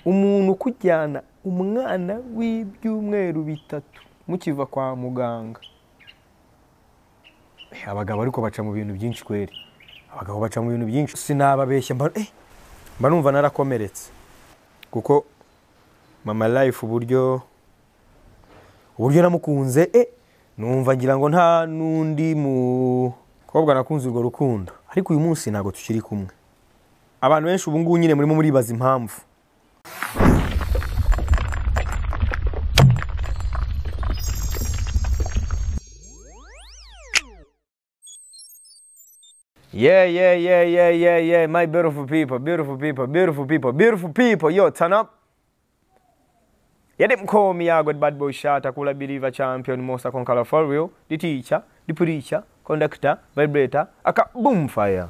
umuntu kujyana umwana w'ibyumweru bitatu mukiva kwa muganga. Abagabo ariko baca mu bintu byinshi kweri, abagabo baca mu bintu byinshi sinababeshya mba numva narakomeretse kuko mama life uburyo namukunze numva ngira ngo nta nundi mukobwa nakunze urwo rukundo, ariko uyu munsi ntago tukiri kumwe. Abantu benshi ubu ngubu nyine murimo muribaza impamvu. Yeah, my beautiful people, yo, turn up. Yeah, them call me a good bad boy shot, a cooler believer champion, monster conqueror for real, the teacher, the preacher, conductor, vibrator, boom fire.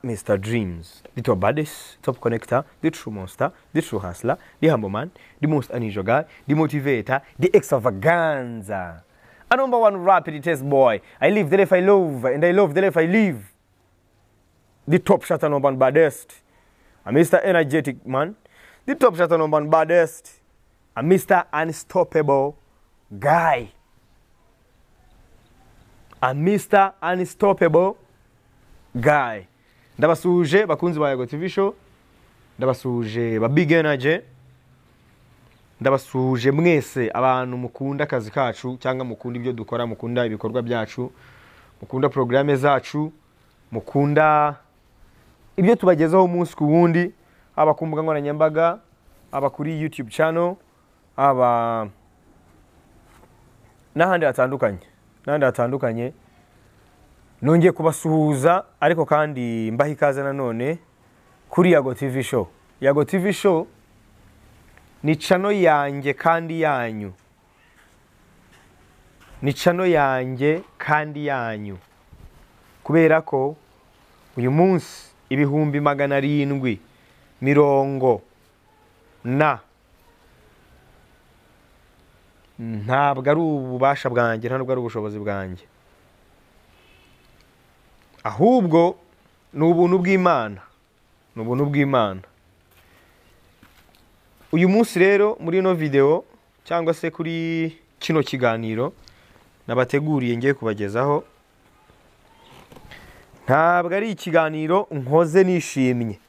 Mr. Dreams, the top baddest, top connector, the true monster, the true hustler, the humble man, the most unusual guy, the motivator, the extravaganza. A number one rapid test boy. I live the life I love, and I love the life I live. The top shot and number one baddest. A Mr. Energetic man. The top shot and number one baddest. A Mr. Unstoppable guy. A Mr. Unstoppable guy. Ndabasuje bakunzi ba Yago TV show. Ndabasuje ba Big Energy. Ndabasuje mwese abantu mukunda akazi kacu cyangwa mukunda ibyo dukora, mukunda ibikorwa byacu, mukunda programme zacu, mukunda ibyo tubagezaho umunsi ku wundi, aba ku mbuga nkoranyambaga, aba kuri YouTube channel, aba n'ahandi hatandukanye. Nongeye kubasuhuza ariko kandi mbaha ikaze nanone kuri Yago TV show. Yago TV show ni channel yanjye kandi yanyu. Ni channel yanjye kandi yanyu. Kubera ko uyu munsi ibihumbi 740 ntabwo ari ububasha bwanjye, ntabwo ari ubushobozi bwanjye, ahubwo ni ubuntu bw'Imana. Ni ubuntu bw'Imana. Uyu munsi rero muri ino video cyangwa se kuri kino kiganiro nabateguriye ngiye kubagezaho, ntabwo ari ikiganiro nkoze nishimye.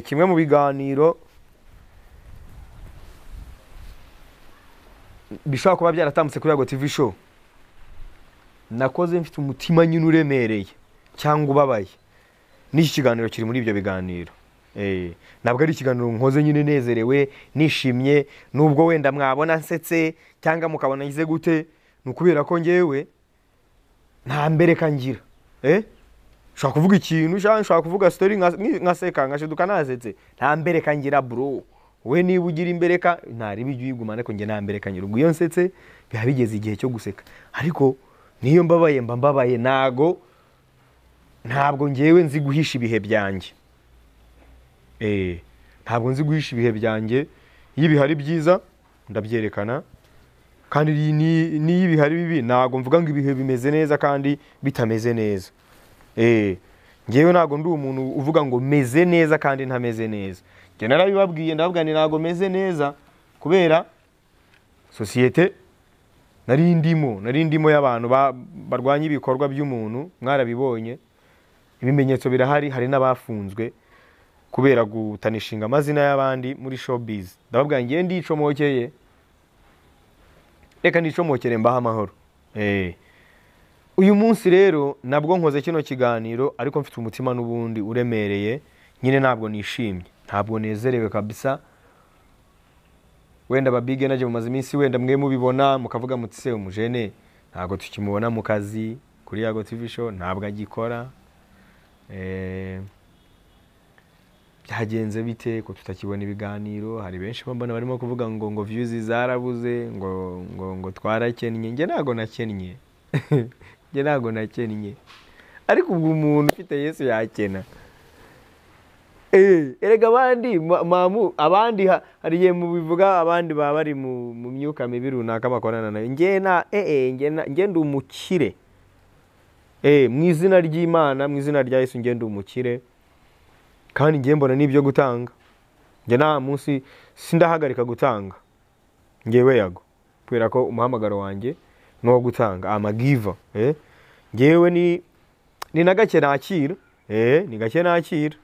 Kimwe mu biganiro bishobora kuba byaratambutse kuri Yago TV show nakoze mfite umutima nyine uremereye cyangwa ubabaye. N'iki kiganiro kiri muri ibyo biganiro. Ntabwo ari ikiganiro nkoze nyine nezerewe nishimye, nubwo wenda mwabona nsetse cyangwa mukabona ngize gute, nukubera ko ngewe nta mbereka ngira. Shaka kuvuga ikintu, shaka kuvuga story nkaseka ngashiduka nasetse, nta mbereka ngira bro. We niba ugira imbereka ntari bijye uyigumane ko nge nta mbereka ngira. Ubwo iyo nsetse biha bigeze igihe cyo guseka, ariko niyo mbabaye ntabwo ngewe nzi guhisha ibihe byanjye. Ntabwo nzi guhisha ibihe byanjye. Iyo bihari byiza ndabyerekana, kandi niyo bihari bibi ntabwo mvuga ngo ibihe bimeze neza kandi bitameze neza. Ngewe ntabwo ndi umuntu uvuga ngo meze neza kandi ntameze neza. Nge narabibabwiye ndavuga ni ntabwo meze neza kubera societe nari ndimo y'abantu barwanya ibikorwa by'umuntu. Mwarabibonye ibimenyetso birahari, hari n'abafunzwe kubera gutanishinga amazina y'abandi muri showbiz. Ndababwira ngiye ndicomokeye, reka ndicomokere mbaha amahoro. Uyu munsi rero nabwo nkoze kino kiganiro ariko mfite umutima n'ubundi uremereye, nyine ntabwo nishimye, ntabwo nezerewe kabisa. Wenda ba Big Energy mu mazi minsi wenda mwe mubibona mukavuga muti se umujene ntabwo tukimubona mu kazi kuri Yago TV show, ntabwo agikora. Byagenze bite ko tutakibona ibiganiro? Hari benshi bambona barimo kuvuga ngo views zarabuze, ngo twarakennye. Nge ntago nakennye. Nge ntago nakennye, ariko ubwo umuntu ufite Yesu yakena. Erega abandi hariye mu bivuga abandi baba bari mu myuka mibi runaka bakorana nayo. Nge ndi umukire. Mu izina ry'Imana, mu izina rya Yesu nge ndi umukire, kandi nge mbona n'ibyo gutanga. nge nta munsi sindahagarika gutanga ngewe Yago kubera ko umuhamagaro wanjye no gutanga amagiva ngewe ni nagake nakira ni gake nakira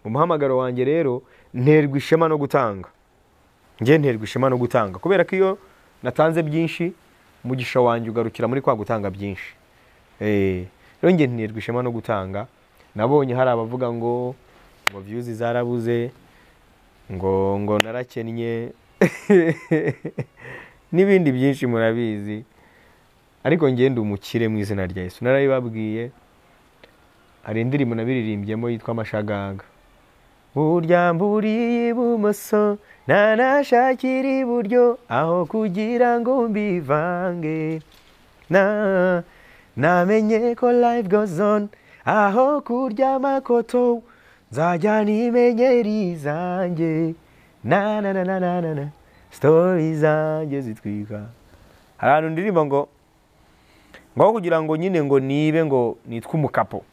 umuhamagaro wanjye rero nterwa ishema no gutanga nge nterwa ishema no gutanga kubera ko iyo natanze byinshi umugisha wanjye ugarukira muri kwa gutanga byinshi rero nge nterwa ishema no gutanga nabonye hari abavuga ngo views zarabuze ngo narakennye n'ibindi byinshi murabizi ariko ngende umukire mu izina rya Yesu narabibabwiye hari indirimbo nabiririmbyemo yitwa Amashagaga burya mburiye ibumoso nanashakira iburyo aho kugira ngo mbivange namenye ko life goes on aho kurya amakoto nzajya nimenyera izanjye na story zanjye zitwika hari ahantu ndirimba ngo kugira ngo nyine ngo nibe ngo nitwe umukapo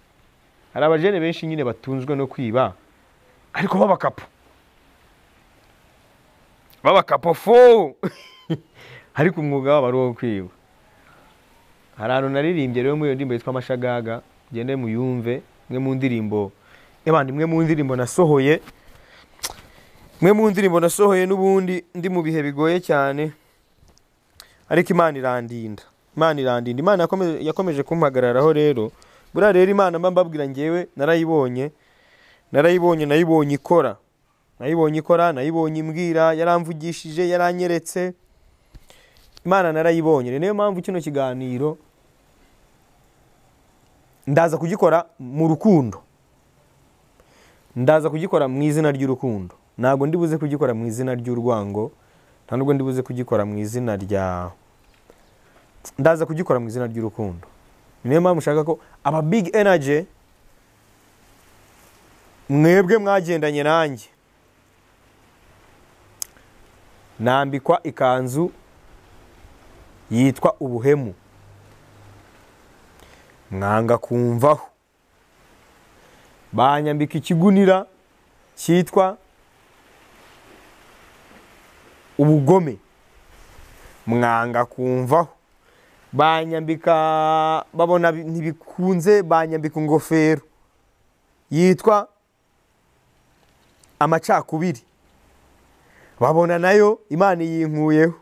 hari abajene benshi nyine batunzwe no kwiba ariko babakapo fo ariko umwuga wabo ari uwo kwiba hari ahantu naririmbye rero muri iyo ndirimbo yitwa Amashagaga gende muyumve mwe mu ndirimbo nasohoye n'ubundi ndi mu bihe bigoye cyane ariko Imana irandinda Imana yakomeje kumpagararaho rero bura rero Imana mbabwira ngewe narayibonye ikora nayibonye imbwira yaramvugishije yaranyeretse Imana narayibonye niyo mpamvu kino kiganiro ndaza kugikora mu rukundo ndaza kugikora mu izina ry'urukundo ntago ndibuze kugikora mu izina ry'urwango nta nubwo ndibuze kugikora mu izina rya ndaza kugikora mu izina ry'urukundo niyo mpamvu ushaka ko aba big energy mwebwe mwagendanye nanjye nambikwa ikanzu yitwa ubuhemu mwanga kumvaho banyambika ikigunira cyitwa ubugome mwanga kumvaho banyambika babona ntibikunze banyambika ingofero yitwa amacakubiri babona nayo Imana yinkuyeho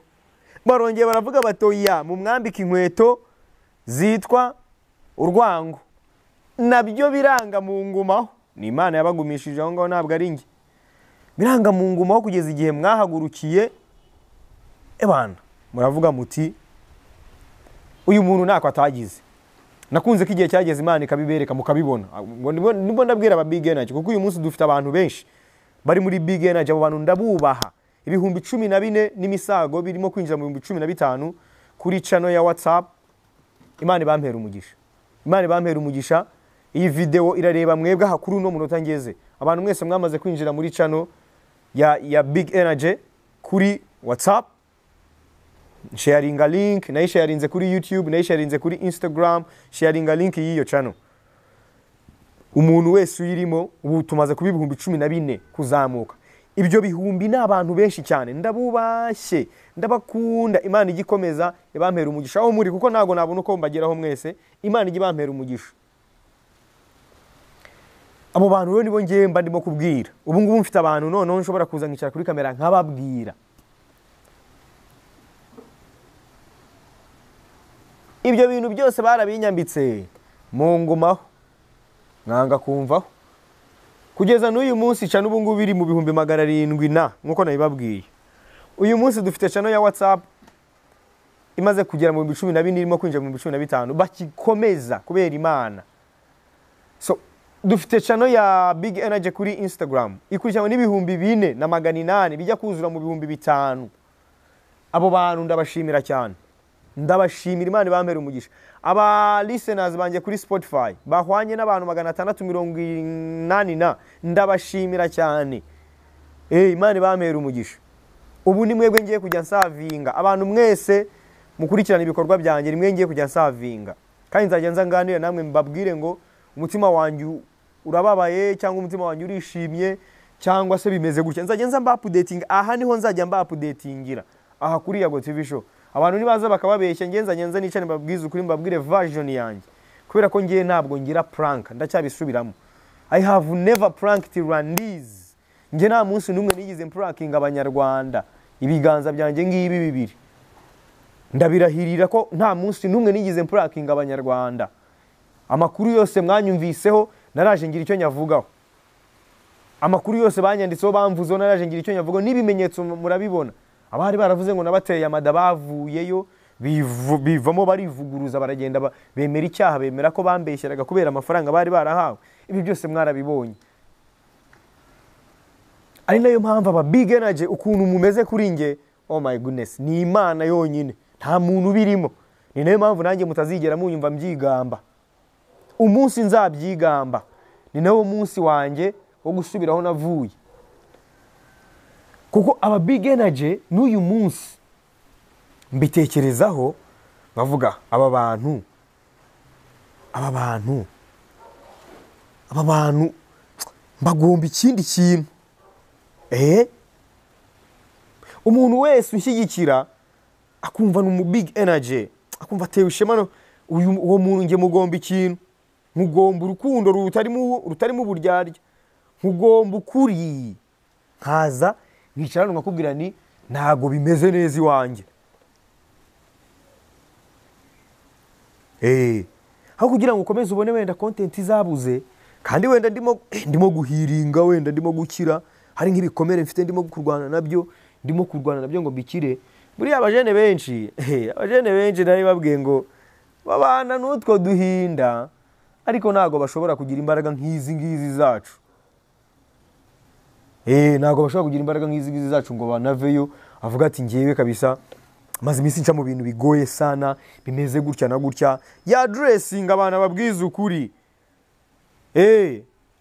barongeye baravuga batoya mu mwambika inkweto zitwa urwango nabyo biranga mu ngumaho ni Imana yabagumishije aho ngaho ntabwo ari nge biranga mu ngumaho kugeza igihe mwahagurukiye ebana muravuga muti uyu muntu ntako atagize nakunze ko igihe cyageze Imana ikabibereka mukabibona nibo ndabwira aba big energy kuko uyu munsi dufite abantu benshi bari muri big energy abo bantu ndabubaha ibihumbi 14 n'imisago birimo kwinjira mu 15 kuri channel ya WhatsApp Imana ibampera umugisha iyi video irareba mwebwe hakuru no munota ngeze abantu mwese mwamaze kwinjira muri channel ya big energy kuri WhatsApp sharing a link na sharinze kuri YouTube na sharinze kuri Instagram sharing a link y'iyo channel umuntu wese uyirimo ubu tumaze kuba ibihumbi 14 kuzamuka ibyo bihumbi n'abantu benshi cyane ndabubashye ndabakunda Imana igikomeza ibampera umugisha aho muri kuko nago nabona uko mbageraho mwese Imana igibampera umugisha abo bantu rero nibo ngiye mba ndimo kubwira ubu ngubu mfite abantu none nshobora kuza nkicara kuri kamera nkababwira ibyo bintu byose barabinyambitse mu ngumaho mwanga kumvaho kugeza n'uyu munsi cyane ubu ngubu biri mu bihumbi 700 nkuko nabibabwiye uyu munsi dufite channel ya WhatsApp imaze kugera mu 12 irimo kwinjira mu 15 bakikomeza kubera Imana so dufite channel ya big energy kuri Instagram ikurikirana n'ibihumbi 4,800 bijya kuzura mu bihumbi 5 abo bantu ndabashimira cyane ndabashimira Imana ibampera umugisha aba listeners banje kuri Spotify bahwanye n'abantu 680 ndabashimira cyane Imana ibampera umugisha ubu ni mwebwe ngiye kujya nsavinga abantu mwese mukurikirana ibikorwa byanjye rimwe ngiye kujya nsavinga kandi nzajya nzanganira namwe mbabwire ngo umutima wanjye urababaye cyangwa umutima wanjye urishimye cyangwa se bimeze gutya nzajya nza mba updating aha niho nzajya mba updatingira aha kuri Yago TV show abantu nibaza bakababeshya ngenza nicane babwiza ukuri mbabwire version yanjye kubera ko ngiye ntabwo ngira prank ndacyabisubiramo I have never pranked Rwandies nge nta munsi numwe nigize pranking abanyarwanda ibiganza byanjye ngibi bibiri ndabirahirira ko nta munsi numwe nigize pranking abanyarwanda amakuru yose mwanyumviseho naraje ngira icyo nyavugaho amakuru yose banyanditseho bamvuzo naraje ngira icyo nyavugaho nibimenyetso murabibona abari baravuze ngo nabateye amada bavuyeyo bivamo barivuguruza baragenda bemera icyaha bemera ko bambeshyeraga kubera amafaranga bari barahawe ibi byose mwarabibonye ari nayo mpamvu aba big energy ukuntu mumeze kuri nge oh my goodness ni Imana yonyine nta muntu birimo ni nayo mpamvu nanjye mutazigera munyumva mbyigamba umunsi nzabyigamba ni nawo munsi wanje wo gusubiraho navuye kuko aba big energy n'uyu munsi mbitekerezaho bavuga aba bantu bagomba ikindi kintu umuntu wese ushyigikira akumva mu big energy akumva atewe ishema uwo muntu nge mugomba ikintu mugomba urukundo rutarimo uburyarya mugomba ukuri nkaza nkicara nkakubwira ni ntago bimeze neza iwanjye aho kugira ngo ukomeze ubone wenda content izabuze kandi wenda ndimo guhiringa wenda ndimo gukira hari nk'ibikomere mfite ndimo kurwana nabyo ngo mbikire buri abajene benshi nari babwiye ngo babana n'utwo duhinda ariko ntago bashobora kugira imbaraga nk'izi zacu ntago bashobora kugira imbaraga nk'izi zacu ngo banaveyo avuga ati ngiyewe kabisa maze iminsi nca mu bintu bigoye sana bimeze gutya na gutya ya dressing abana babwiza ukuri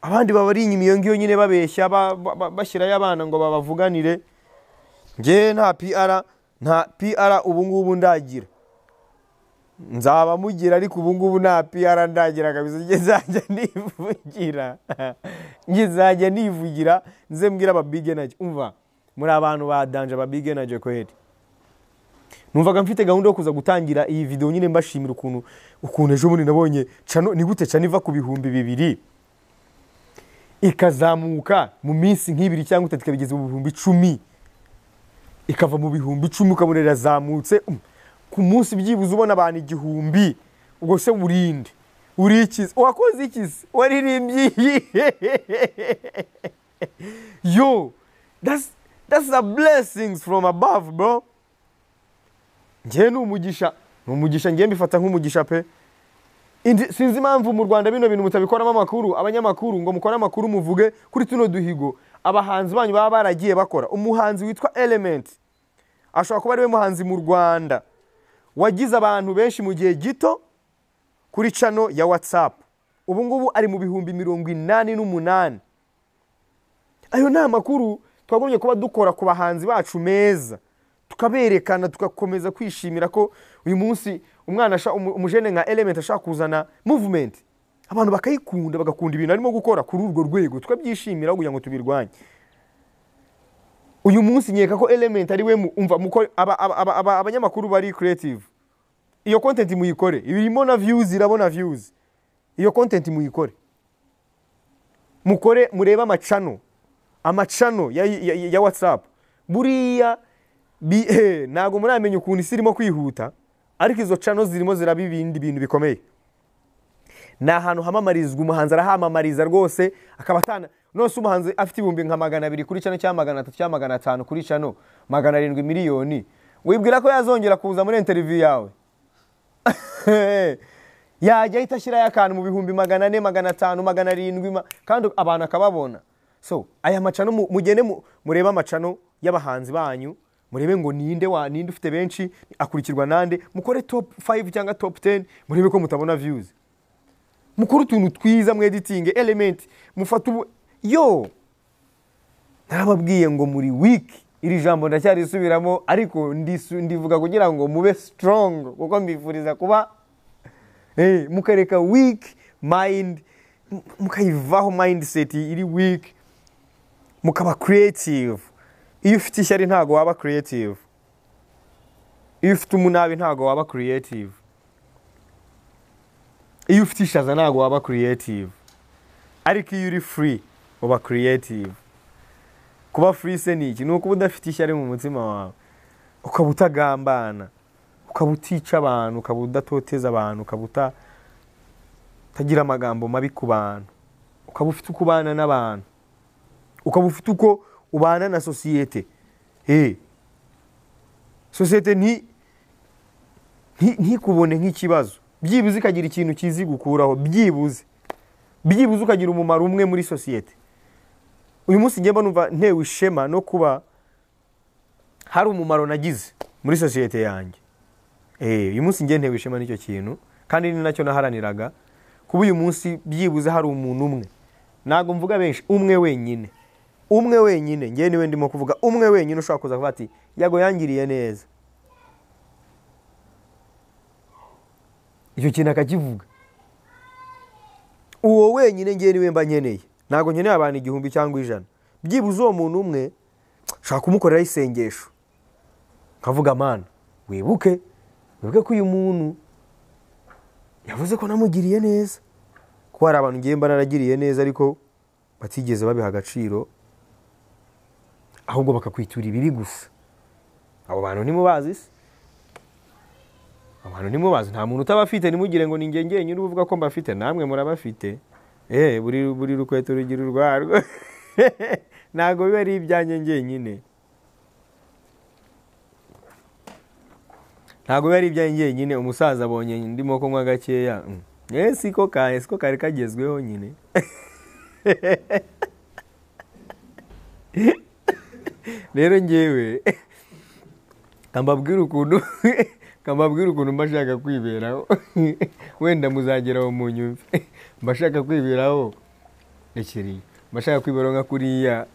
abandi babari inyuma iyo ngiyo nyine babeshya bashyirayo abana ngo babavuganire nge nta PR ubu ngubu ndagira nzaba mugira ariko ubu ngubu nta PR ndagira kabisa ngizajya nivugira nze mbwira aba big energy umva muri abantu badanje aba big energy kweli numvaga mfite gahunda yo kuza gutangira iyi video nyine mbashimira ukuntu ejo muri nabonye cano ni gute cano iva ku bihumbi 2 ikazamuka mu minsi nk'ibiri cyangwa 3 ikabigeza mu bihumbi 10 ikava mu bihumbi 10 ukabonera zamutse ku munsi byibuze ubona abantu 1000 ubwo se urinde urikize wakoze ikize waririmbye yo that's a blessings from above bro ngiye n'umugisha ngiye mbifata nk'umugisha pe sinzi impamvu mu Rwanda bino bintu mutabikoramo amakuru abanyamakuru ngo mukora amakuru muvuge kuri tuno duhigo abahanzi banyu baba baragiye bakora umuhanzi witwa Element ashobora kuba ariwe muhanzi mu Rwanda wagize abantu benshi mu gihe gito kuri channel ya WhatsApp ubu ngubu ari mu bihumbi 88 ayo nta makuru twagomye kuba dukora ku bahanzi bacu meza tukaberekana tugakomeza kwishimira ko uyu munsi umwana umujene nka Element ashaka kuzana movement abantu bakayikunda bagakunda ibintu arimo gukora kuri urwo rwego tukabyishimira kugira ngo tubirwanye uyu munsi nyeka ko Element ari we umva abanyamakuru bari creative iyo content muyikore ibirimo na views irabona views iyo content muyikore mukore mureba amacano ya WhatsApp buriya nago muramenye ukuntu isirimo kwihuta ariko izo channel zirimo zirabibindi bintu bikomeye na ahantu hamamarizwa umuhanzi arahamamariza rwose akabatana nose umuhanzi afite ibihumbi nka 200 kuri channel cyangwa 300 cyangwa 500 kuri channel 700 miliyoni wibwira ko yazongera kuza muri interview yawe yajya itashyira yakantu mu bihumbi 400 500 700 kandi abantu akababona so aya macano mugende mureba amacano y'abahanzi banyu murebe ngo ninde ufite benshi akurikirwa nande mukore top 5 cyangwa top 10 murebe ko mutabona views mukuru tuntu twiza mu editing Element mufata yo narababwiye ngo muri week iri jambo ndacyari subiramo ariko ndivuga kugira ngo mube strong kuko mbifuriza kuba mukareka weak mind mukayivaho mindset iri weak mukaba creative. Iyo ufite ishyari ntago waba creative. Iyo ufite umunabi ntago waba creative. Iyo ufite ishaza ntago waba creative. Ariko iyo uri free uba creative. Kuba free se ni iki? Nuko udafite ishyari mu mutima wawe, ukaba utagambana, ukaba utica abantu, ukaba udatoteza abantu, ukaba utagira amagambo mabi ku bantu, ukaba ufite uko ubana n'abantu, ukaba ufite uko ubana na societe. Societe ntikubone nk'ikibazo, byibuze ikagira ikintu kizi gukuraho, byibuze ukagira umumaro umwe muri societe. Uyu munsi njye numva ntewe ishema no kuba hari umumaro nagize muri societe yanjye. Uyu munsi njye ntewe ishema n'icyo kintu, kandi ni nacyo naharaniraga, kuba uyu munsi byibuze hari umuntu umwe, ntago mvuga benshi, umwe wenyine, njye niwe ndimo kuvuga, umwe wenyine ushobora kuza kuvuga ati Yago yangiriye neza. Icyo kintu akakivuga, uwo wenyine njye niwe mba nkeneye. Ntago nkeneye abantu 1000 cyangwa 100. Byibuze uwo muntu umwe shaka kumukorera isengesho, kavuga Mana wibuke ko uyu muntu yavuze ko namugiriye neza. Ko hari abantu ngiye mba naragiriye neza ariko batigeze babiha agaciro, ahubwo bakakwitura ibibi gusa. Abo bantu nimubazi se? Abantu nimubazi, nta muntu utabafite. Nimugire ngo ninge ngenyine uvuga ko mbafite, namwe murabafite. Buri rukweto rugira urwarwo. Ntago biba ari ibyanjye ngenyine, ntago biba ari ibyanjye ngenyine. Umusaza abonye ndimo kunywa gakeya, siko kari kagezweho nyine. Rero ngewe kambabwira ukuntu mbashaka kwiberaho. Wenda muzageraho mu nyumve. Mbashaka kwiberaho rekeri, mbashaka kwiberaho nka kuriya.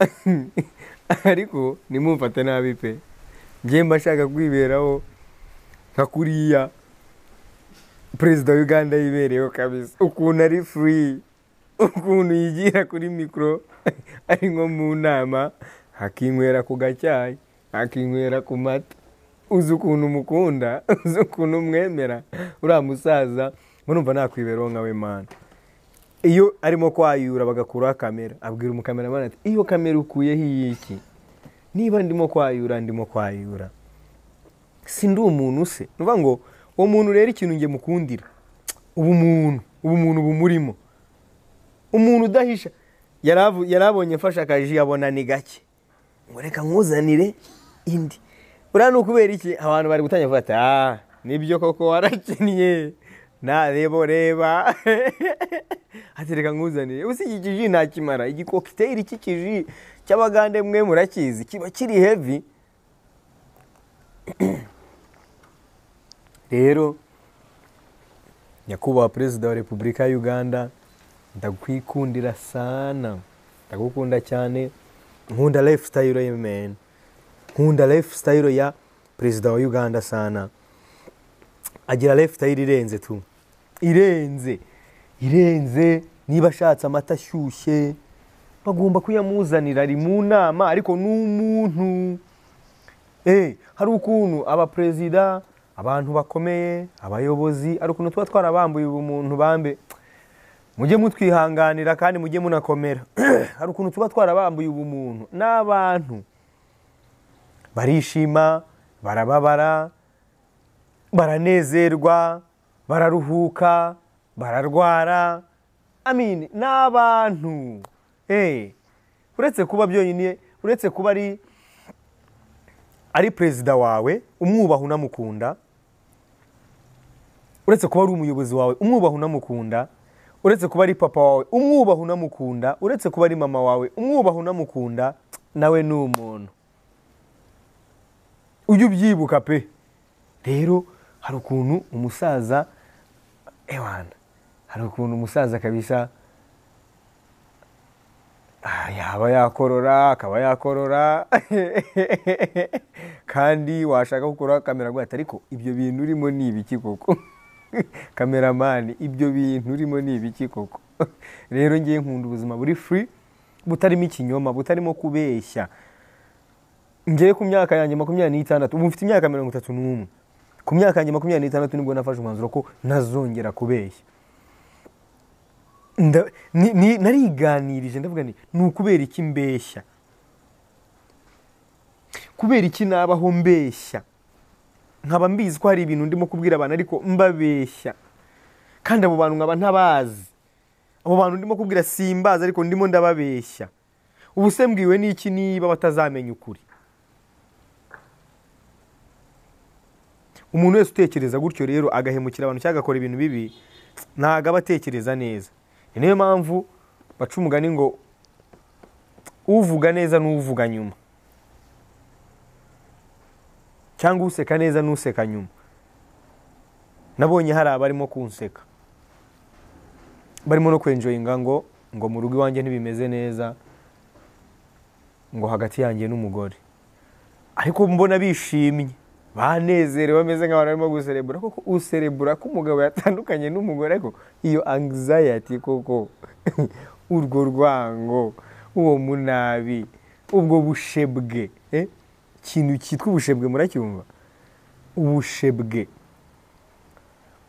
Ariko nimumfate nabi pe, ngiye mbashaka kwiberaho nka kuriya Perezida wa Uganda yibereyeho kabisa. Ukuntu ari free, ukuntu yigira kuri mikro ari nko mu nama, hakinywera ku gacyayi, hakinywera ku mata. Uzi ukuntu mukunda, uzi ukuntu mwemera. Uriya musaza murumva nakwibereho nkawe Mana. Iyo arimo kwayura bagakuraho kamera, abwira umukameraman ati iyo kamera ukuyeho iki? Niba ndimo kwayura sindi umuntu se. Nuvuga ngo uwo muntu rero ikintu nge mukundira, ubumuntu bumurimo. Umuntu udahisha. Yarabonye mfasha akaji abona ni gake, ngo reka nkuzanire indi. Uriya nukubera iki? Abantu bari gutangira kuvuga ati nibyo koko warakennye, reba. Ati reka nkuzanire. Usi iki kiji ntakimara, igikokiteri cy'ikiji cy'Abagande mwe murakizi, kiba kiri heavy. Rero nyakubahwa Perezida wa Repubulika ya Uganda, ndakwikundira sana, ndagukunda cyane. Nkunda lifestyle ya man, nkunda lifestyle ya Perezida wa Uganda sana. Agira lifestyle irenze tu, irenze. Niba ashatse amata ashyushye bagomba kuyamuzanira. Ari mu nama ariko n'umuntu. Hari ukuntu abaperezida, abantu bakomeye, abayobozi, ari ukuntu tuba twarabambuye ubumuntu bambe. Mujye mutwihanganira kandi mujye munakomera. Hari ukuntu tuba twarabambuye ubumuntu. N'abantu barishima, barababara, baranezerwa, bararuhuka, bararwara. N'abantu. Uretse kuba byonyine, uretse kuba ari perezida wawe umwubaha unamukunda, uretse kuba ari umuyobozi wawe umwubaha unamukunda, uretse kuba ari papa wawe umwubaha unamukunda, uretse kuba ari mama wawe umwubaha unamukunda, nawe ni umuntu. Ujye ubyibuka pe. Rero hari ukuntu umusaza hari ukuntu umusaza kabisa yaba yakorora, akaba yakorora. Kandi washaka gukora kamera gwa ariko ibyo bintu urimo ni ibiki koko? Cameraman, ibyo bintu urimo ni ibiki koko? Rero ngiye nkunda ubuzima buri free, butarimo ikinyoma, butarimo kubeshya. Ngiye ku myaka yanjye 26, ubu mfite imyaka 31. Ku myaka yanjye 26 nibwo nafashe umwanzuro ko ntazongera kubeshya. Nariganirije ndavuga ni ukubera iki mbeshya, kubera iki nabaho mbeshya, nkaba mbizi ko hari ibintu ndimo kubwira abantu ariko mbabeshya, kandi abo bantu nkaba ntabazi. Abo bantu ndimo kubwira simbazi ariko ndimo ndababeshya. Ubu se mbwiwe n'iki niba batazamenya ukuri? Umuntu wese utekereza gutyo rero agahemukira abantu cyangwa agakora ibintu bibi, ntago abatekereza neza. Niyo mpamvu baca umugani ngo uvuga neza n'uvuga nyuma, cyangwa useka neza n'useka nyuma. Nabonye hari abarimo kunseka, barimo no kwenjoyinga ngo mu rugo iwanjye ntibimeze neza, ngo hagati yanjye n'umugore, ariko mbona bishimye, banezerewe, bameze nk'abantu barimo guserebura. Koko userebura ko umugabo yatandukanye n'umugore, ko iyo anxiety, koko urwo rwango, uwo munabi, ubwo bushebwe, ikintu cyitwa ubushebwe muracyumva? Ubushebwe,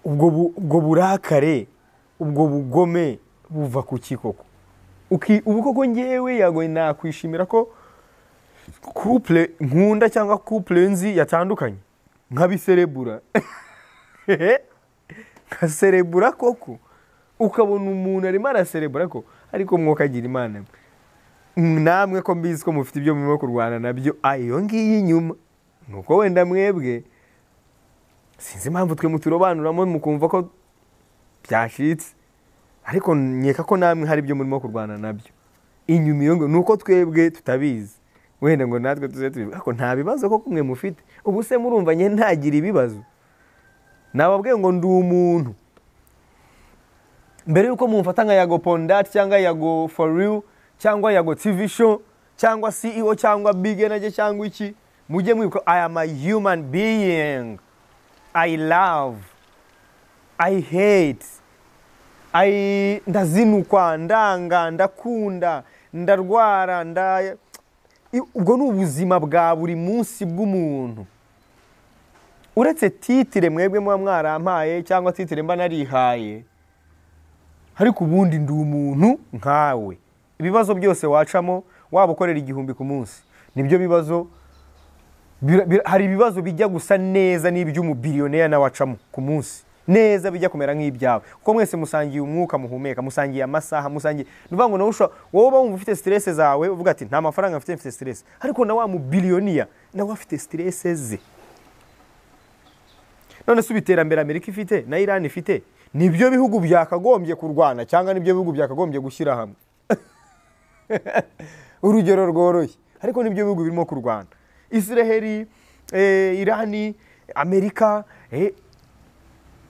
ubwo burakare, ubwo bugome buva ku kikoko. Ubu koko ngewe yago nakwishimira ko couple nkunda cyangwa couple nzi yatandukanye, nkabiserebura. Nkaserebura koko, ukabona umuntu arimo araserebura ko, ariko mwokagira Imana namwe ko mbizi ko mufite ibyo murimo kurwana nabyo ayo ngiyi inyuma. Nuko wenda mwebwe sinzi impamvu twe muturobanuramo mukumva ko byashitse, ariko nyeka ko namwe hari ibyo murimo kurwana nabyo inyuma. Iyo nuko twebwe tutabizi, wenda ngo natwe tuze tubivuga, ariko nta bibazo ko kumwe mufite. Ubu se murumva nye ntagira ibibazo? Nababwiye ngo ndi umuntu, mbere yuko mumfata nka Yago Pondat cyangwa Yago For Real cyangwa Yago TV show cyangwa CEO cyangwa Big Energy cyangwa iki, mujye mwibuka I am a human being. I love, I hate, ndazinukwa, ndanga, ndakunda, ndarwara, ubwo ni ubuzima bwa buri munsi bw'umuntu. Uretse titire mwebwe muba mwarampaye cyangwa titire mba narihaye, ariko ubundi ndi umuntu nkawe. Ibibazo byose wacamo, waba ukorera 1000 ku munsi, nibyo bibazo. Hari ibibazo bijya gusa neza n'iby'umubillionaire na wacamo ku munsi, neza bijya kumera nk'ibyawe, kuko mwese musangiye umwuka muhumeka, musangiye amasaha, musangiye. Nuvuga ngo nawusha wowe bumva ufite stress zawe, uvuga ati nta mafaranga mfite stress, ariko na wa mubillionaire nawe afite stress ze. None se ubiterambere Amerika ifite na Iran ifite, nibyo bihugu byakagombye kurwana cyangwa nibyo bihugu byakagombye gushyira hamwe? Urugero rworoshye, ariko nibyo bihugu birimo kurwana. Israel, Iran, Amerika,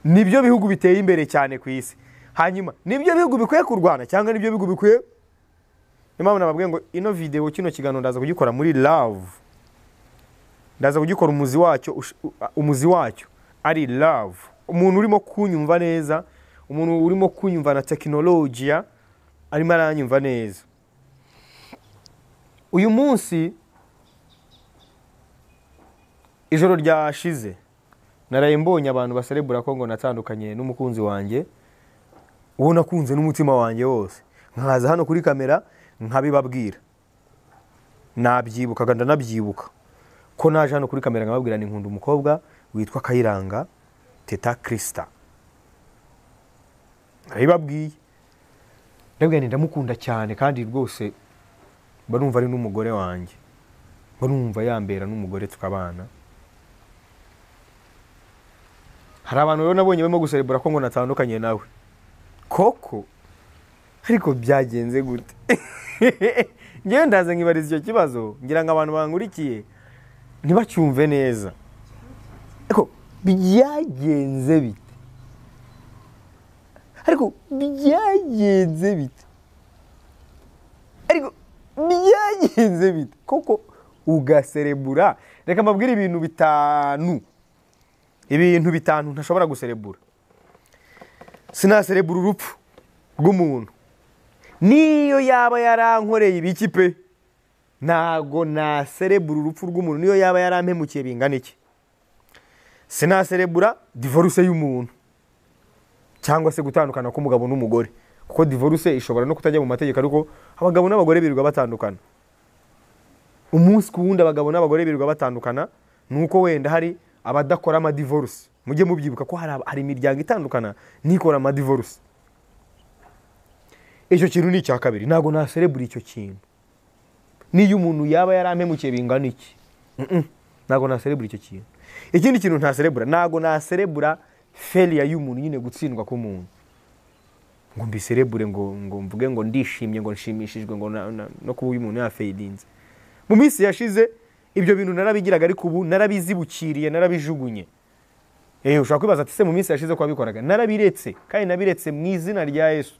nibyo bihugu biteye imbere cyane ku isi. Hanyuma nibyo bihugu bikwiye kurwana cyangwa nibyo bihugu bikwiye? Impamvu nababwiye ngo ino video kino kiganiro ndaza kugikora muri love, ndaza kugikora umuzi wacyo ari love. Umuntu urimo kunyumva neza, umuntu urimo kunyumva na teknolojia arimo aranyumva neza. Uyu munsi ijoro ryashize naraye mbonye abantu baserebura ko ngo natandukanye n'umukunzi wanjye, uwo nakunze n'umutima wanjye wose. Nkaza hano kuri kamera nkabibabwira, nabyibukaga, ndanabyibuka ko naje hano kuri kamera nkababwira ni nkunda umukobwa witwa Kayiranga Teta Krista. Nabibabwiye, ndabwira ndamukunda cyane, kandi rwose barumva ari n'umugore wanjye, barumva yambera n'umugore tukabana. Hari abantu rero nabonye barimo guserebura ko ngo natandukanye nawe. Koko ariko byagenze gute? Ngewe ndaza nkibariza icyo kibazo, ngira ngo abantu bangurikiye ntibacyumve neza. Ariko byagenze bite? Ariko byagenze bite? Ariko byagenze bite? Koko ugaserebura. Reka mbabwire ibintu bitanu ntashobora guserebura. Sinaserebura urupfu rw'umuntu, niyo yaba yarankoreye ibiki pe ntago naserebura urupfu rw'umuntu, niyo yaba yarampemukiye bingana iki. Sinaserebura divorce y'umuntu cyangwa se gutandukana k'umugabo n'umugore, kuko divorce ishobora no kutajya mu mategeko, ariko abagabo n'abagore birirwa batandukana umunsi ku wundi. Abagabo n'abagore birirwa batandukana, nuko wenda hari abadakora ama divorce. Mujye mubyibuka ko hari imiryango itandukana nikora ama divorce. Icyo kintu ni icya kabiri, ntago naserebura icyo kintu. Niyo umuntu yaba yarampemukiye bingana iki, ntago naserebura icyo kintu. Ikindi kintu ntaserebura, ntago naserebura failure y'umuntu, nyine gutsindwa k'umuntu. Ngo mbiserebure ngo mvuge ngo ndishimye, ngo nshimishijwe ngo no kuba uyu muntu yafailinze. Mu minsi yashize ibyo bintu narabigiraga, ariko ubu narabizibukiriye, narabijugunye. Ushaka kwibaza ati se mu minsi yashize ko wabikoraga? Narabiretse, kandi nabiretse mu izina rya Yesu.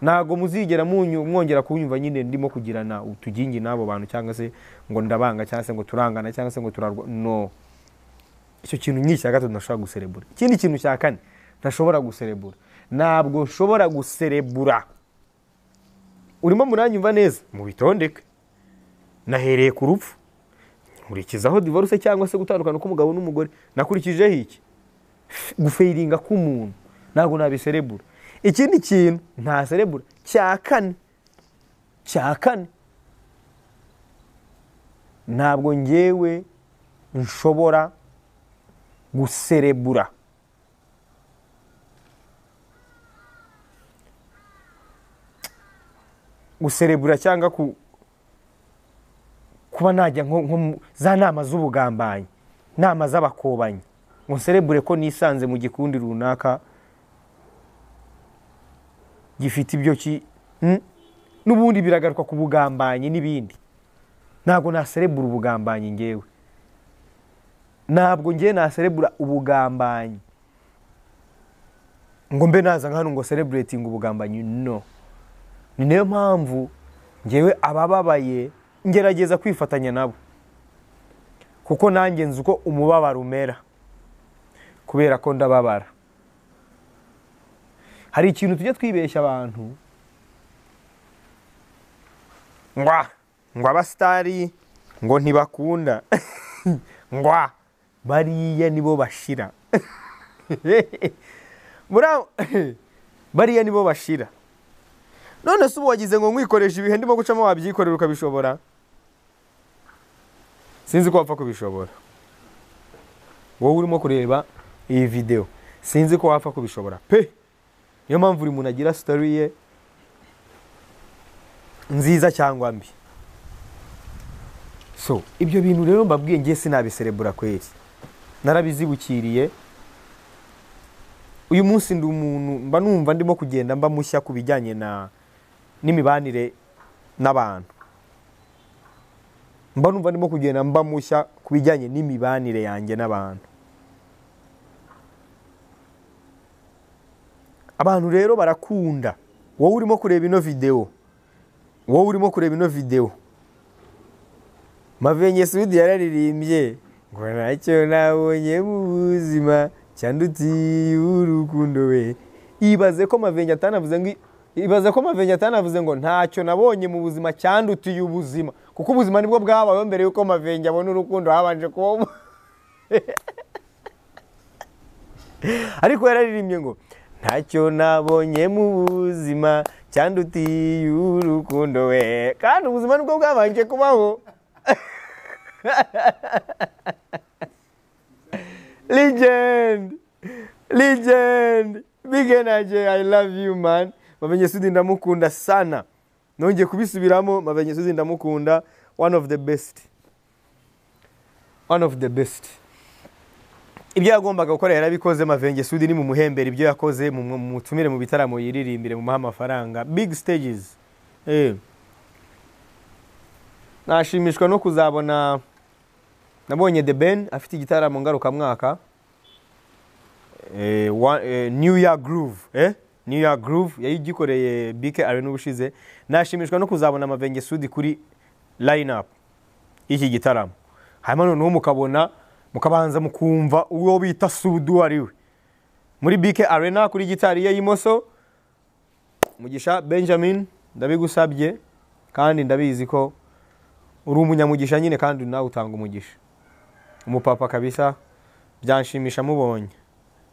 Ntago muzigera mwongera kunyumva nyine ndimo kugirana utugingi n'abo bantu, cyangwa se ngo ndabanga, cyangwa se ngo turangana, cyangwa se ngo turarwa. No, icyo kintu nyinshi cya gatatu ntashobora guserebura. Ikindi kintu cya kane ntashobora guserebura, ntabwo nshobora guserebura. Urimo muranyumva neza? Mu bitondeke. Nahereye ku rupfu, nkurikizaho divorce cyangwa se gutandukana k'umugabo n'umugore, nakurikijeho iki? Gufailinga k'umuntu, ntabwo nabiserebura. Ikindi kintu ntaserebura cya kane, ntabwo ngewe nshobora guserebura cyangwa kuba najya nko za nama z'ubugambanyi, nama z'abakobanyi, ngo nserebure ko nisanze mu gikundi runaka gifite ibyo n'ubundi biragaruka ku bugambanyi n'ibindi. Ntabwo naserebura ubugambanyi ngewe, ntabwo ngewe naserebura ubugambanyi ngo mbe naza hano ngo celebrating ubugambanyi. No, ni nayo mpamvu ngewe abababaye ngerageza kwifatanya nabo, kuko nanjye nzi uko umubabaro umera, kubera ko ndababara. Hari ikintu tujya twibeshya abantu, ngo abastari ngo ntibakunda ngo bariya nibo bashira bariya nibo bashira. None se ubu wagize ngo mwikoresha ibihe ndimo gucamo wabyikorera ukabishobora? Sinzi ko wapfa kubishobora. Wowe urimo kureba iyi video, sinzi ko wapfa kubishobora pe. Niyo mpamvu buri muntu agira story ye nziza cyangwa mbi. So ibyo bintu rero mbabwiye ngiye sinabiserebura kwezi, narabizibukiriye. Uyu munsi ndi umuntu mba numva ndimo kugenda mba mushya kubijyanye n'imibanire n'abantu. Mba numva ndimo kugenda mba mushya kubijyanye n'imibanire yanjye n'abantu. Abantu rero barakunda. Wowe urimo kureba ino video, Mavenye Sudi yararirimbye ngo ntacyo nabonye mu buzima cyandutiye urukundo we. Ibaze ko Mavenye atanavuze ngo ntacyo nabonye mu buzima cyandutiye ubuzima, kuko ubuzima nibwo bwabayeho mbere yuko Mavenye abona urukundo habanje kuba. Ariko yararirimbye ngo ntacyo nabonye mu buzima cyandutiye urukundo we, kandi ubuzima nibwo bwabanje kubaho. Legend Big Energy, I love you man. Mavenye Sudi ndamukunda sana, nongeye kubisubiramo. Mavenye Sudi ndamukunda, one of the best. Ibyo yagombaga gukora yarabikoze. Mavenye Sudi ni mu muhembera ibyo yakoze, mu mutumire mu bitaramo yiririmbire, mu amafaranga big stages. Nashimishwa no kuzabona, nabonye The Ben afite igitaramo ngaruka mwaka, New Year Groove yayigikoreye BK Arena ubushize. Nashimishwa no kuzabona Mavenye Sudi kuri line up y'iki gitaramo. Hanyuma noneho mukabanza mukumva uwo bita Sudu ariwe muri BK Arena kuri gitari ye y'imoso, Mugisha Benjamin ndabigusabye kandi ndabizi ko uri umunyamugisha nyine kandi nawe utanga umugisha. Umupapa kabisa byanshimisha mubonye,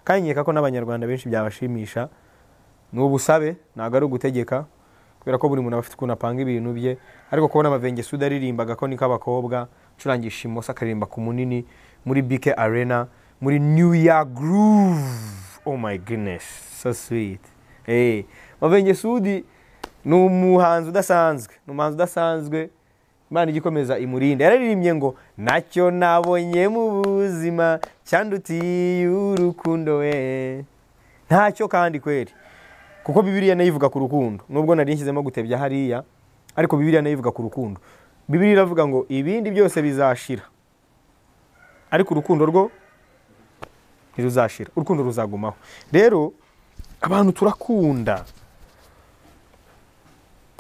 kandi nkeka ko n'abanyarwanda benshi byabashimisha. Ni ubusabe ntabwo ari ugutegeka, kubera ko buri muntu afite ukuntu apanga ibintu bye. Ariko kubona Mavenge Sudi aririmbaga ko niko abakobwa, curangisha imoso akaririmba ku munini muri BK Arena muri New Year Groove. Oh my goodness, so sweet. Mavenge Sudi ni umuhanzi udasanzwe, Imana igikomeza imurinde. Yararirimbye ngo nacyo nabonye mu buzima cyandutiye urukundo we. Ntacyo kandi kweri, kuko Bibiliya nayo ivuga ku rukundo. Nubwo nari nshyizemo gutebya hariya, ariko Bibiliya nayo ivuga ku rukundo. Bibiliya iravuga ngo ibindi byose bizashira, ariko urukundo rwo ntiruzashira, urukundo ruzagumaho. Rero abantu turakunda,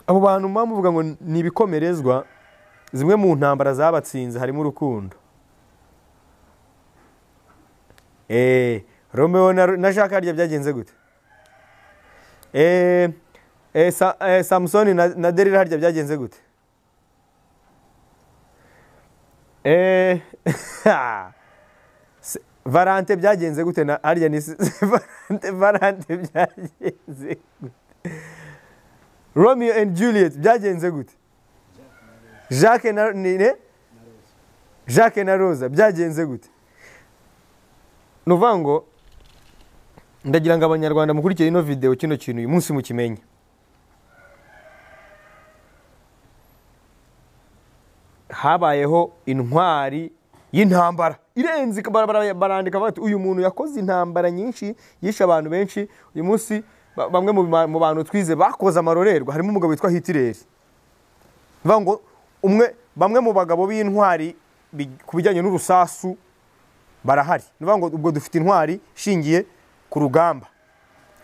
abo bantu muvuga ngo ni ibikomerezwa, zimwe mu ntambara zabatsinze harimo urukundo. Romeo na Jacques harya byagenze gute? Samson na Delila harya byagenze gute? Valente byagenze gute na harya ni Valente byagenze gute? Romeo and Juliet byagenze gute? Jacques na Rosa byagenze gute? Nuvango ndagira ngo abanyarwanda mukurikiye ino video kino kintu uyu munsi mukimenye. Habayeho intwari y'intambara irenze, barandika bati uyu muntu yakoze intambara nyinshi, yishe abantu benshi. Uyu munsi bamwe mu bantu twize bakoze amarorerwa, harimo umugabo witwa Hitler. Nuvango bamwe mu bagabo b'intwari kubijyanye n'urusasu barahari. Nuvango ubwo dufite intwari shingiye ku rugamba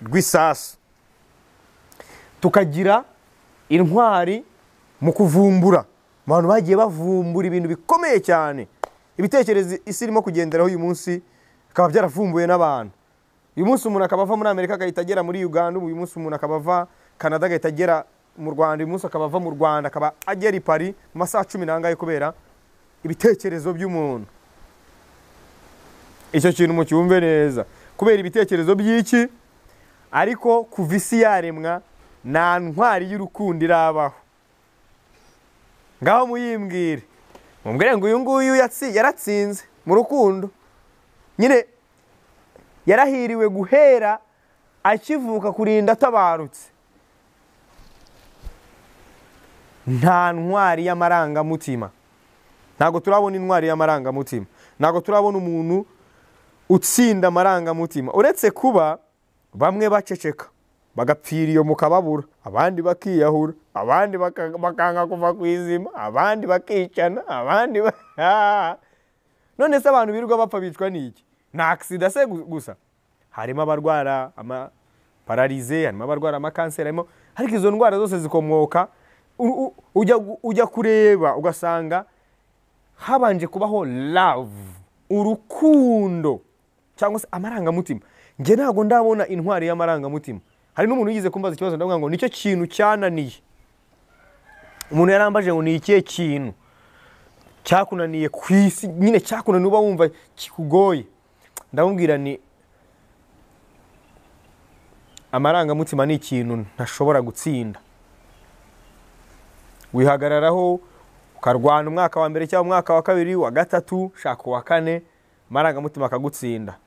rw'isasu, tukagira intwari mu kuvumbura. Abantu bagiye bavumbura ibintu bikomeye cyane, ibitekerezo isi irimo kugenderaho uyu munsi bikaba byaravumbuwe n'abantu. Uyu munsi umuntu akaba ava muri Amerika agahita agera muri Uganda, uyu munsi umuntu akaba ava Canada agahita agera mu Rwanda, uyu munsi akaba ava mu Rwanda akaba agera i Paris mu masaha 10 nangahe, kubera ibitekerezo by'umuntu. Icyo kintu mu cyumve neza, kubera ibitekerezo by'iki. Ariko kuva isi yaremwa nta ntwari y'urukundo irabaho. Ngaho muyimbwire, mumbwire ngo uyu nguyu yaratsinze mu rukundo. Nyine yarahiriwe guhera akivuka kurinda atabarutse. Nta ntwari y'amarangamutima, ntago turabona intwari y'amarangamutima, ntago turabona umuntu utsinda amarangamutima, uretse kuba bamwe baceceka bagapfira iyo mukababura, abandi bakiyahura, abandi bakanga kuva ku izima, abandi bakicana, abandi none se abantu birirwa bapfa bicwa n'iki? Na accident se gusa? Harimo abarwara paralize, harimo abarwara amakanseri, harimo, ariko izo ndwara zose zikomoka, ujya kureba ugasanga habanje kubaho love, urukundo cyangwa se amarangamutima. Nge ntago ndabona intwari y'amarangamutima. Hari n'umuntu yigize kumbaza ikibazo, ndavuga ngo nicyo kintu cyananiye. Umuntu yarambaje ngo ni ikihe kintu cyakunaniye ku isi, nyine cyakunaniye uba wumva kikugoye. Ndamubwira ni amarangamutima ni ikintu ntashobora gutsinda. Wihagararaho ukarwana umwaka wa mbere cyangwa umwaka wa kabiri, wa gatatu, shaka wa kane, amarangamutima akagutsinda.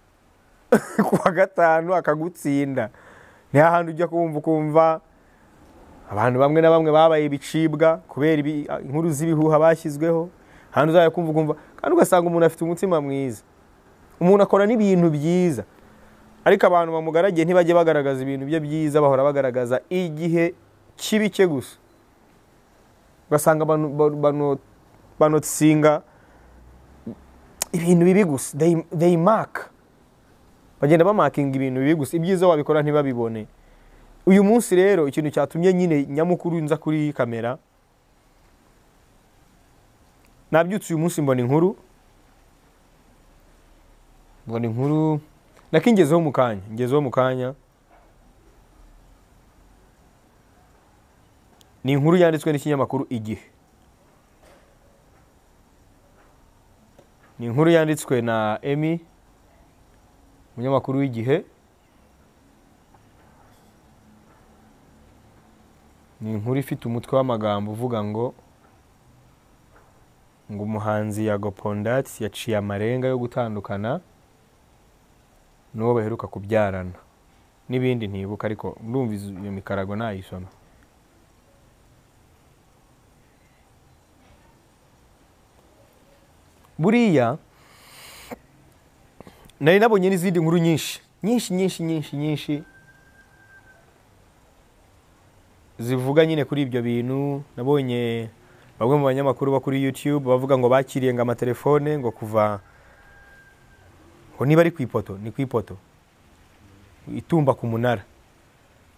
Kuwa gatanu akagutsinda. Ni ahantu ujya kumva abantu bamwe na bamwe babaye ibicibwa kubera inkuru z'ibihuha bashyizweho. Hantu uzaye kumva kandi ugasanga umuntu afite umutima mwiza, umuntu akora n'ibintu byiza, ariko abantu bamugaragiye ntibajye bagaragaza ibintu bye byiza, bahora bagaragaza igihe kibi cye gusa. Ugasanga banotsinga ibintu bibi gusa, they mark, bagenda bamakinga ibintu bibi gusa, ibyiza wabikora ntibabibone. Uyu munsi rero ikintu cyatumye nyine nyamukuru nza kuri kamera, nabyutse uyu munsi mbona inkuru nakingezeho mu kanya ni inkuru yanditswe n'ikinyamakuru Igihe. Ni inkuru yanditswe na Emi, umunyamakuru w'Igihe. Ni inkuru ifite umutwe w'amagambo uvuga ngo umuhanzi Yago Pondati yaciye amarenga yo gutandukana n'uwo baheruka kubyarana n'ibindi ntibuka, ariko ndumva iyo mikarago nayisoma. Buriya nari nabonye n'izindi nkuru nyinshi zivuga nyine kuri ibyo bintu. Nabonye bamwe mu banyamakuru bo kuri YouTube bavuga ngo bakiriye ngo amatelefone ngo kuva ngo niba ari kwipoto, ni kwipoto itumba ku munara,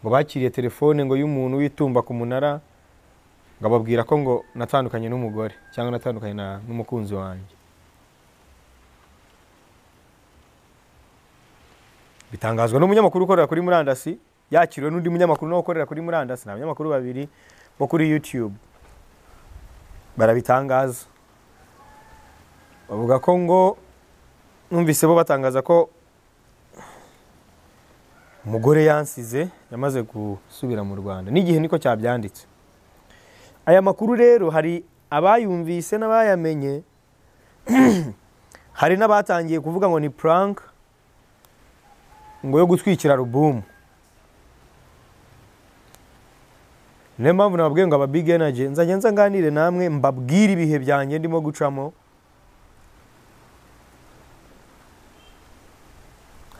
ngo bakiriye telefone ngo y'umuntu witumba ku munara, ngo ababwira ko ngo natandukanye n'umugore cyangwa natandukanye n'umukunzi wanjye. Bitangazwa n'umunyamakuru ukorera kuri murandasi, yakiriwe n'undi munyamakuru no ukorera kuri murandasi, n'abanyamakuru babiri bo kuri YouTube barabitangaza. Bavuga ko ngo numvise bo batangaza ko umugore yansize yamaze gusubira mu Rwanda. N'igihe niko cyabyanditse. Aya makuru rero hari abayumvise n'abayamenye, hari n'abatangiye kuvuga ngo ni prank, ngo yo gutwikira album. Niyo mpamvu nababwiye ngo aba Big Energy nzajya nganire namwe mbabwire ibihe byanjye ndimo gucamo,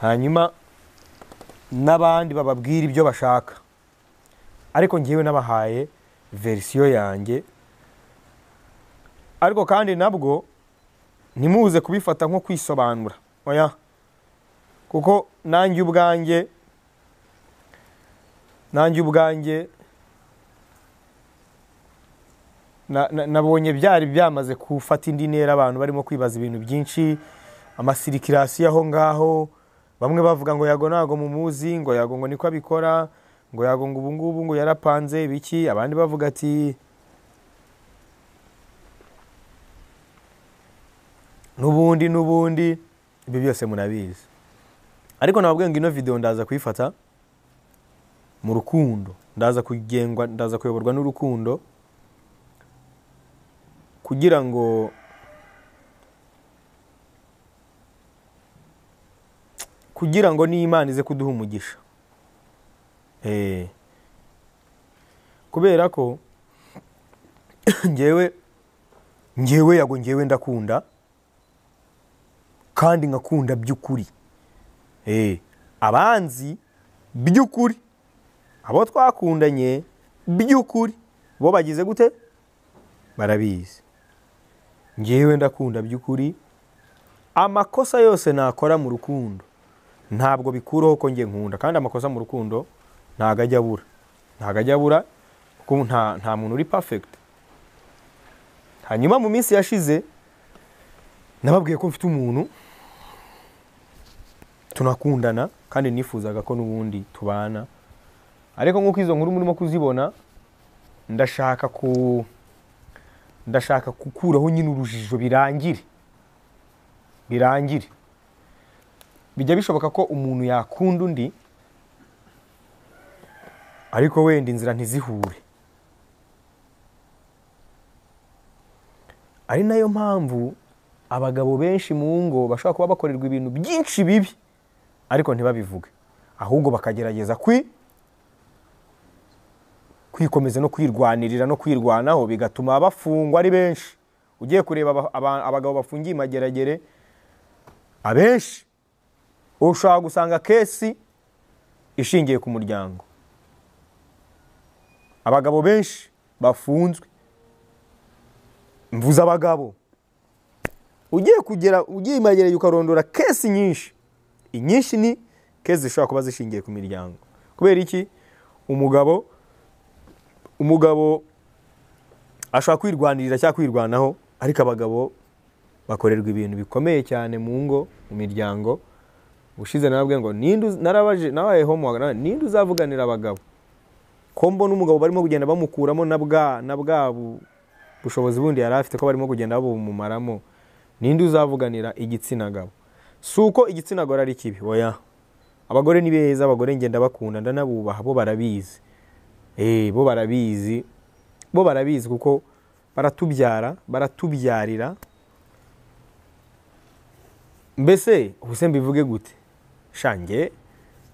hanyuma n'abandi bababwira ibyo bashaka, ariko ngiyewe nabahaye verisiyo yanjye. Ariko kandi nabwo ntimuze kubifata nko kwisobanura, oya, kuko nanjye ubwanjye nabonye byari byamaze kufata indi ntera, abantu barimo kwibaza ibintu byinshi, amasirikirasiyo aho ngaho. Bamwe bavuga ngo Yago ntago mumuzi, ngo Yago ngo niko abikora, ngo Yago ngo ubu ngubu ngo yarapanze biki. Abandi bavuga ati nubundi ibi byose murabizi. Ariko nababwiye ngo ino video ndaza kuyifata mu rukundo, ndaza kuyoborwa n'urukundo, kugira ngo n'Imana ize kuduha umugisha. Kubera ko ngewe Yago ndakunda, kandi ngakunda by'ukuri. Abanzi by'ukuri, abo twakundanye by'ukuri, bo bagize gute barabizi. Ngewe ndakunda by'ukuri. Amakosa yose nakora mu rukundo ntabwo bikuraho ko nge nkunda, kandi amakosa mu rukundo ntago ajya abura, kuko nta muntu uri perfect. Hanyuma mu minsi yashize nababwiye ko mfite umuntu tunakundana, kandi nifuzaga ko n'ubundi tubana. Ariko nk'uko izo nkuru murimo kuzibona, ndashaka gukuraho nyine urujijo, birangire. Bijya bishoboka ko umuntu yakunda undi, ariko wenda inzira ntizihure. Ari nayo mpamvu abagabo benshi mu ngo bashobora kuba bakorerwa ibintu byinshi bibi, ariko ntibabivuge, ahubwo bakagerageza kwikomeza no kwirwanirira no kwirwanaho, bigatuma bafungwa ari benshi. Ugiye kureba abagabo bafungiye Mageragere, abenshi ushobora gusanga kesi ishingiye ku muryango. Abagabo benshi bafunzwe, mvuze abagabo, ugiye Mageragere ukarondora kesi nyinshi, inyinshi ni kesi zishobora kuba zishingiye ku miryango. Kubera iki? Umugabo ashobora kwirwanirira cyangwa kwirwanaho, ariko abagabo bakorerwa ibintu bikomeye cyane mu ngo, mu miryango. Ushize nababwiye ngo ninde uzavuganira abagabo, kombo n'umugabo barimo kugenda bamukuramo na bwa bushobozi bundi yari afite ko barimo kugenda bumumaramo, ninde uzavuganira igitsina gabo? Suko igitsina gore ari kibi, oya. Abagore ni beza, abagore ngenda bakunda ndanabubaha, bo barabizi. Bo barabizi. Bo barabizi kuko baratubyarira. Mbese ubuse mbivuge gute? Shange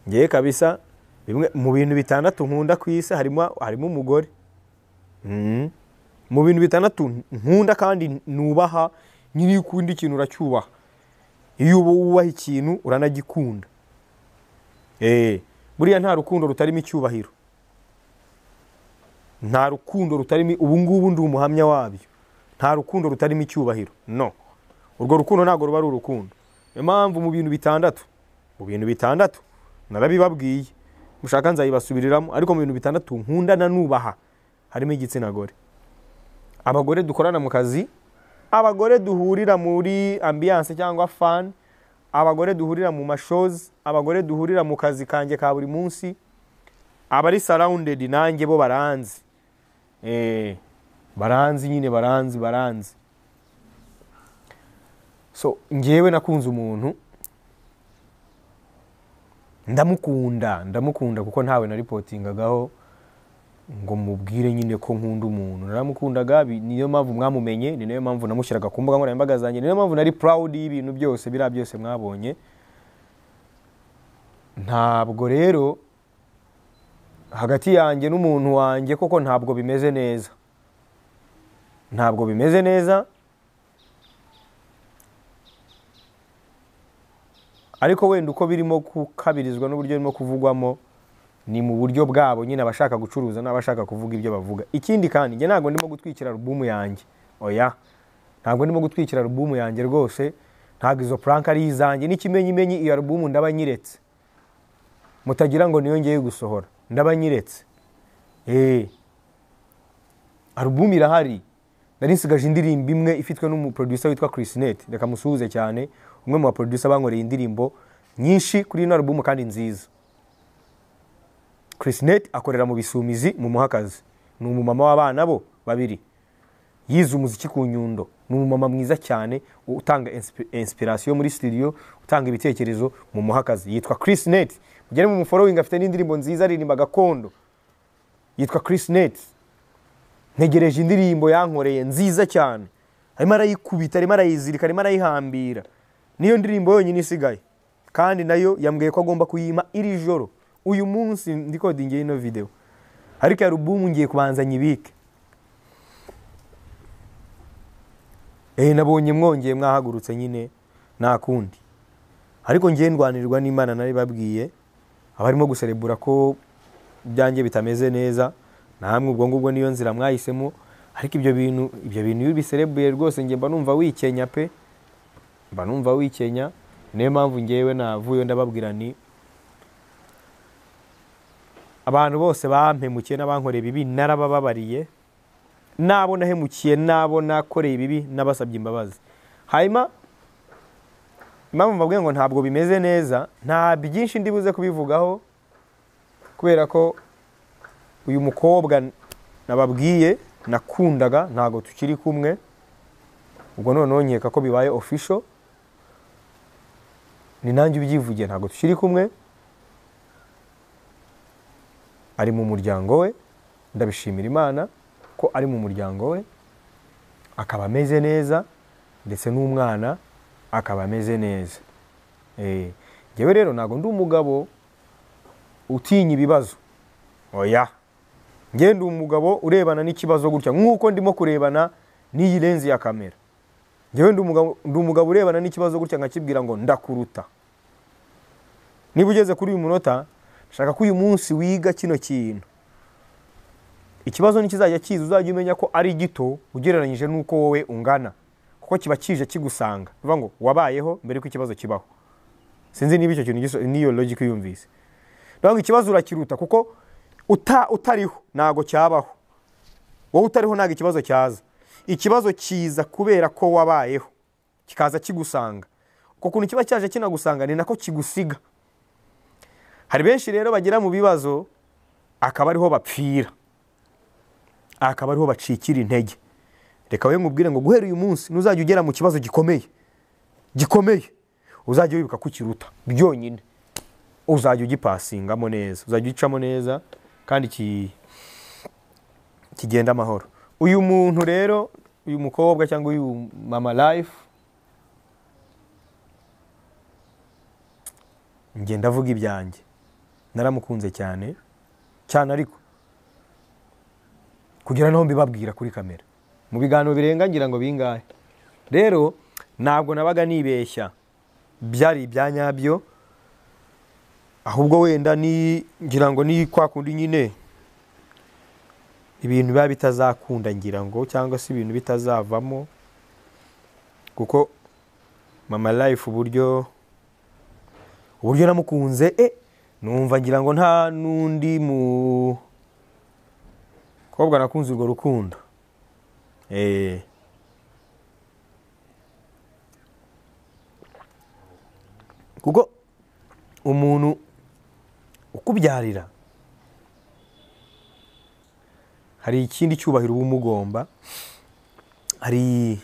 ngiye kabisa bimwe mu bintu bitandatu nkunda ku isi harimo umugore. Mu bintu bitandatu nkunda kandi nubaha, nyiri ukunda ikintu uracyubaha. Iyo wubaha ikintu uranagikunda. Buriya nta rukundo rutarimo icyubahiro. Nta rukundo rutarimo, ubu ngubu ndi umuhamya wabyo. Nta rukundo rutarimo icyubahiro. No. Urwo rukundo ntago ruba ari urukundo. Niyo mpamvu mu bintu bitandatu narabibabwiye. Mushaka nzayibasubiriramo, ariko mu bintu bitandatu nkunda na nubaha harimo igitsina gore. Abagore dukorana mu kazi, abagore duhurira muri ambiance cyangwa fan, abagore duhurira mu mashows, abagore duhurira mu kazi kanjye ka buri munsi, abari surrounded nanjye bo baranzi. Baranzi nyine baranzi. So ngewe nakunze umuntu, ndamukunda kuko ntawe na reportingagaho ngo mubwire nyine ko nkunda umuntu. Naramukundaga, niyo mpamvu mwamumenye, niyo mpamvu namushyiraga ku mbuga nkoranyambaga zanjye, niyo mpamvu nari proud y'ibintu byose byose mwabonye. Ntabwo rero hagati yanjye n'umuntu wanjye koko ntabwo bimeze neza. Ariko wenda uko birimo kukabirizwa n'uburyo birimo kuvugwamo ni mu buryo bwabo nyine, abashaka gucuruza n'abashaka kuvuga ibyo bavuga. Ikindi kandi nge ntabwo ndimo gutwikira album yanjye, oya, ntabwo ndimo gutwikira album yanjye rwose. Ntabwo izo prank ari izanjye, n'ikimenyimenyi iyo album ndabanyiretse, mutagira ngo niyo ngiye gusohora, ndabanyiretse. Album irahari, nari nsigaje indirimbo imwe ifitwe n'umuproducer witwa Chris Net, reka musuhuze cyane, umwe mu baproducer bankoreye indirimbo nyinshi kuri ino album kandi nziza. Chris Net akorera mu Bisumizi mu Muhakazi, ni umumama w'abana bo babiri, yize umuziki ku Nyundo, ni umumama mwiza cyane utanga inspiration muri studio, utanga ibitekerezo mu Muhakazi. Yitwa Chris Net, mugere mu following, afite n'indirimbo nziza aririmba gakondo, yitwa Chris Net. Ntegereje indirimbo yankoreye nziza cyane, arimo arayikubita, arimo arayizirika, arimo arayihambira. Niyo ndirimbo yonyine isigaye, kandi nayo yambwiye ko agomba kuyima iri joro. Uyu munsi ndikodingiye ino video, ariko album ngiye kubanza nyibike. Nabonye mwongeye mwahagurutse nyine nta kundi, ariko ngiye ndwanirwa n'Imana. Nari babwiye abarimo guserebura ko byanjye bitameze neza, namwe ubwo ngubwo niyo nzira mwahisemo. Ariko ibyo bintu iyo biserebuye rwose ngiye mba numva wikenya pe, mba numva wikenya. Niyo mpamvu ngewe navuye ndababwira ni abantu bose bampemukiye n'abankoreye bibi narabababariye, nabo nahemukiye, nabo nakoreye bibi nabasabye imbabazi. Hanyuma impamvu mbabwiye ngo ntabwo bimeze neza, nta byinshi ndibuze kubivugaho, kubera ko uyu mukobwa nababwiye nakundaga ntago tukiri kumwe. Ubwo noneho nkeka ko bibaye official, ni nanjye ubyivugiye, ntago tukiri kumwe. Ari mu muryango we, ndabishimira Imana ko ari mu muryango we, akaba ameze neza, ndetse n'umwana akaba ameze neza. Ngewe rero ntago ndi umugabo utinya ibibazo, oya. Ngewe ndi umugabo urebana n'ikibazo gutya nk'uko ndimo kurebana n'iyi lenzi ya kamera. Ngewe ndi umugabo urebana n'ikibazo gutya nkakibwira ngo ndakuruta. Niba ugeze kuri uyu munota, shaka ko uyu munsi wiga kino kintu. Ikibazo nikizajya kiza uzajya umenya ko ari gito ugereranyije nuko wowe ungana, kuko kiba kije kigusanga. Bivuga ngo wabayeho mbere ko ikibazo kibaho. Sinzi niba icyo kintu niyo logic yumvise. Ntabwo ikibazo urakiruta kuko utariho ntago cyabaho. Wowe utariho ntago ikibazo cyaza. Ikibazo kiza kubera ko wabayeho, kikaza kigusanga. Kuko kuntu kiba cyaje kinagusanga ni nako kigusiga. Hari benshi rero bagira mu bibazo akaba ariho bapfira, akaba ariho bacikira intege. Reka we nkubwire ngo guhera uyu munsi nuzajya ugera mu kibazo gikomeye uzajya wibuka kukiruta byonyine, uzajya ugipasingamo neza, uzajya ucamo neza kandi kigenda amahoro. Uyu muntu rero, uyu mukobwa cyangwa uyu Mama Life, ngenda avuga ibyanjye, naramukunze cyane ariko kugira naho mbibabwira kuri kamera mu biganiro birenga ngira ngo bingahe. Rero ntabwo nabaga nibeshya, byari ibyanyabyo, ahubwo wenda ni ngira ngo ni kwa kundi nyine ibintu biba bitazakunda ngira ngo, cyangwa se ibintu bitazavamo, kuko Mama Life uburyo namukunze numva ngira ngo nta nundi mu kobwa nakunze urwo rukundo. Kuko umuntu ukubyarira hari ikindi cyubahiro ubumugomba, hari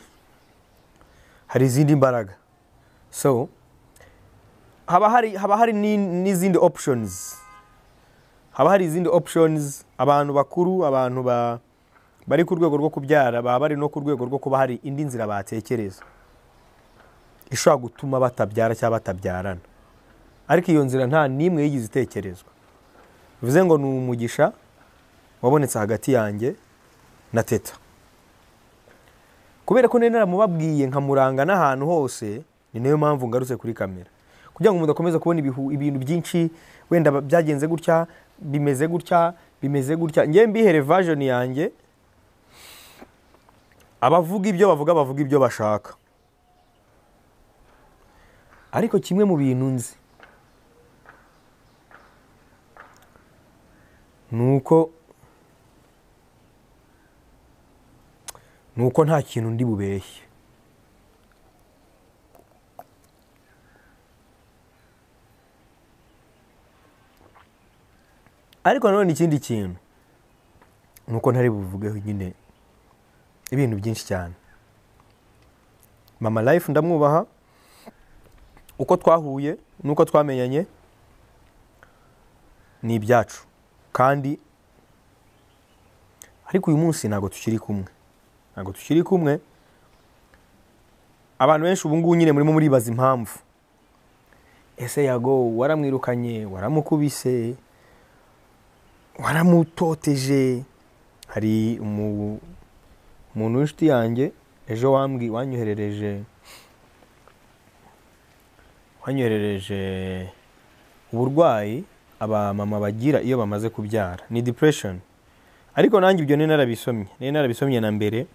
izindi mbaraga. So haba hari n'izindi options, haba hari izindi options. Abantu bakuru, abantu bari ku rwego rwo kubyara, baba bari no ku rwego rwo kuba hari indi nzira batekereza ishobora gutuma batabyara cyangwa batabyarana, ariko iyo nzira nta nimwe yigize itekerezwa. Bivuze ngo ni umugisha wabonetse hagati yanjye na Teta, kubera ko nari naramubabwiye nkamuranga n'ahantu hose. Ni nayo mpamvu ngarutse kuri kamera, kugira ngo umuntu akomeze kubona ibintu byinshi wenda byagenze gutya, bimeze gutya. Ngiye mbihere version yanjye, abavuga ibyo bavuga ibyo bashaka. Ariko kimwe mu bintu nzi nuko nta kintu ndi bubeshye. Ariko nanone ikindi kintu nuko ntari buvugeho nyine ibintu byinshi cyane. Mama Life ndamwubaha, uko twahuye nuko twamenyanye ni ibyacu, kandi ariko uyu munsi ntago tukiri kumwe. Abantu benshi ubu ngubu nyine murimo muribaza impamvu. Ese Yago waramwirukanye, waramukubise, waramutoteje? Hari umuntu w'inshuti yanjye ejo wanyoherereje uburwayi aba mama bagira iyo bamaze kubyara, ni depression. Ariko nanjye ibyo narabisomye na mbere,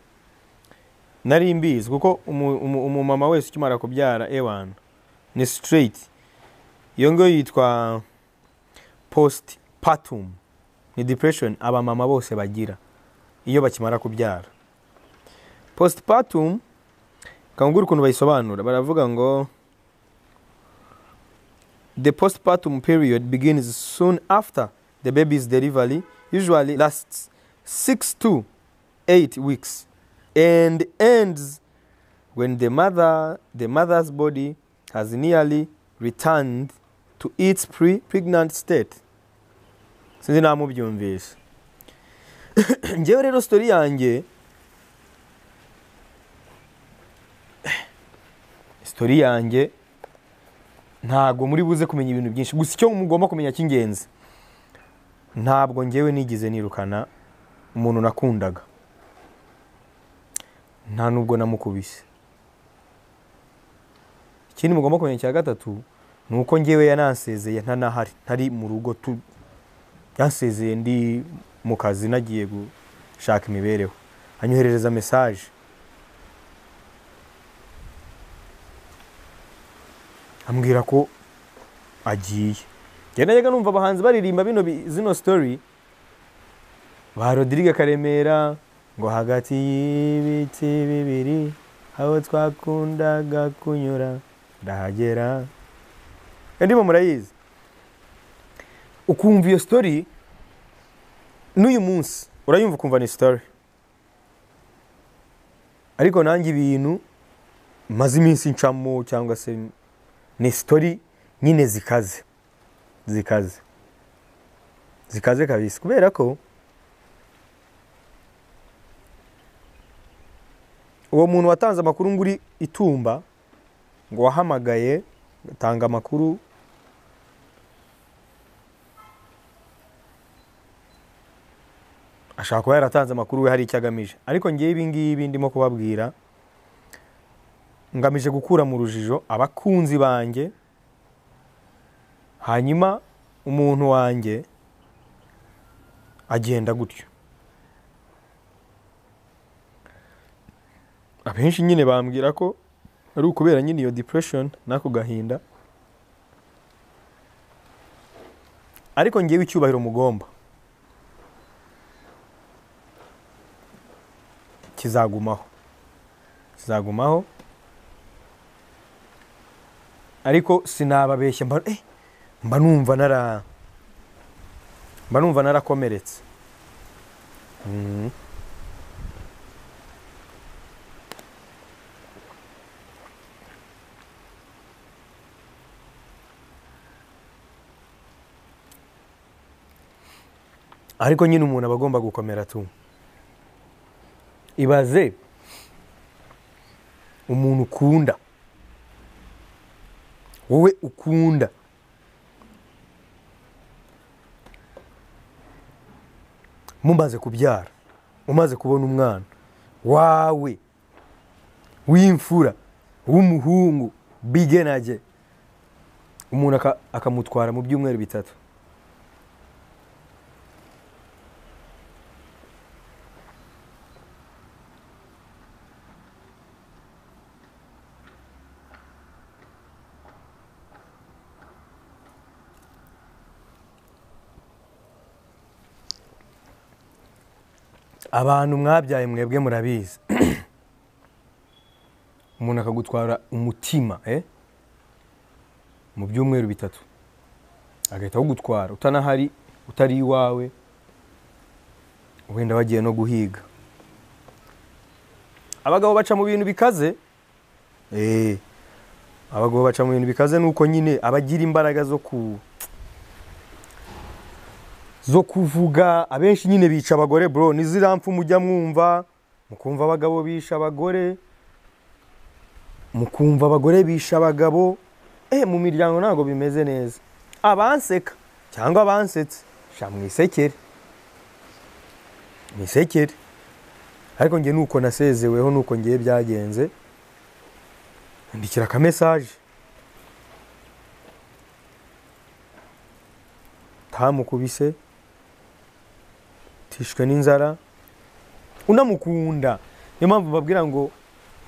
nari mbizi, kuko umumama wese ukimara kubyara ewana ni straight. Iyo ngo yitwa postpartum, ni depression aba mama bose bagira iyo bakimara kubyara. Postpartum kangura ukuntu bayisobanura, baravuga ngo the postpartum period begins soon after the baby's delivery, usually lasts 6 to 8 weeks, and ends when the mother's body has nearly returned to its pregnant state. Sinzi namubyumvise. Njyewe rero story yanjye ntabwo muri buze kumenya ibintu byinshi, gusa icyo mugomba kumenya cy'ingenzi, ntabwo njyewe nigize nirukana umuntu nakundaga, nta nubwo namukubise. Ikindi mugomba kumenya cya gatatu nuko njyewe yanansezeye ntanahari, ntari mu rugo, yansezeye ndi mu kazi nagiye gushaka imibereho, anyoherereza message ambwira ko agiye. Najyaga numva abahanzi baririmba zino story, ba Rodrigue Karemera ngo hagati y'ibiti bibiri aho twakundaga kunyura ndahagera, ndimo murayizi. Ukumva iyo story n'uyu munsi urayumva kumva ni story, ariko nanjye ibintu maze iminsi ncamo cyangwa se ni story nyine zikaze kabisa, kubera ko uwo muntu watanze amakuru nguri Itumba ngo wahamagaye gatanga amakuru ashaka kuba yaratanze amakuru we hari icyo agamije, ariko ngiye ibi ngibi ndimo kubabwira ngamije gukura mu rujijo abakunzi banjye, hanyuma umuntu wanjye agenda gutyo. Abenshi nyine bambwira ko ari ukubera nyine iyo depression nako gahinda, ariko ngiye icyubahiro mugomba kizagumaho, ariko sinababeshya mba numva narakomeretse. Ariko nyine umuntu abagomba gukomera tu. Ibaze umuntu ukunda, wowe ukunda, mumaze kubyara, umaze kubona umwana wawe w'imfura w'umuhungu bigenage, umuntu akamutwara mu byumweru 3. Abantu mwabyaye mwebwe murabizi. Umuntu akagutwara umutima mu byumweru 3, agahita kugutwara utanahari, utari iwawe, wenda wagiye no guhiga. Abagabo baca mu bintu bikaze, abagabo baca mu bintu bikaze, nuko nyine abagira imbaraga zo kuvuga. Abenshi nyine bica abagore bro, niziramfu mujya mwumva, mukumva abagabo bisha abagore, mukumva abagore bisha abagabo. Mu miryango ntago bimeze neza. Abanseka cyangwa abansetse sha mwisekere, ariko nge nuko nasezeweho, nuko ngiye byagenze, ndikira ka message tamukubise, tishwe n'inzara, unamukunda. Niyo mpamvu babwira ngo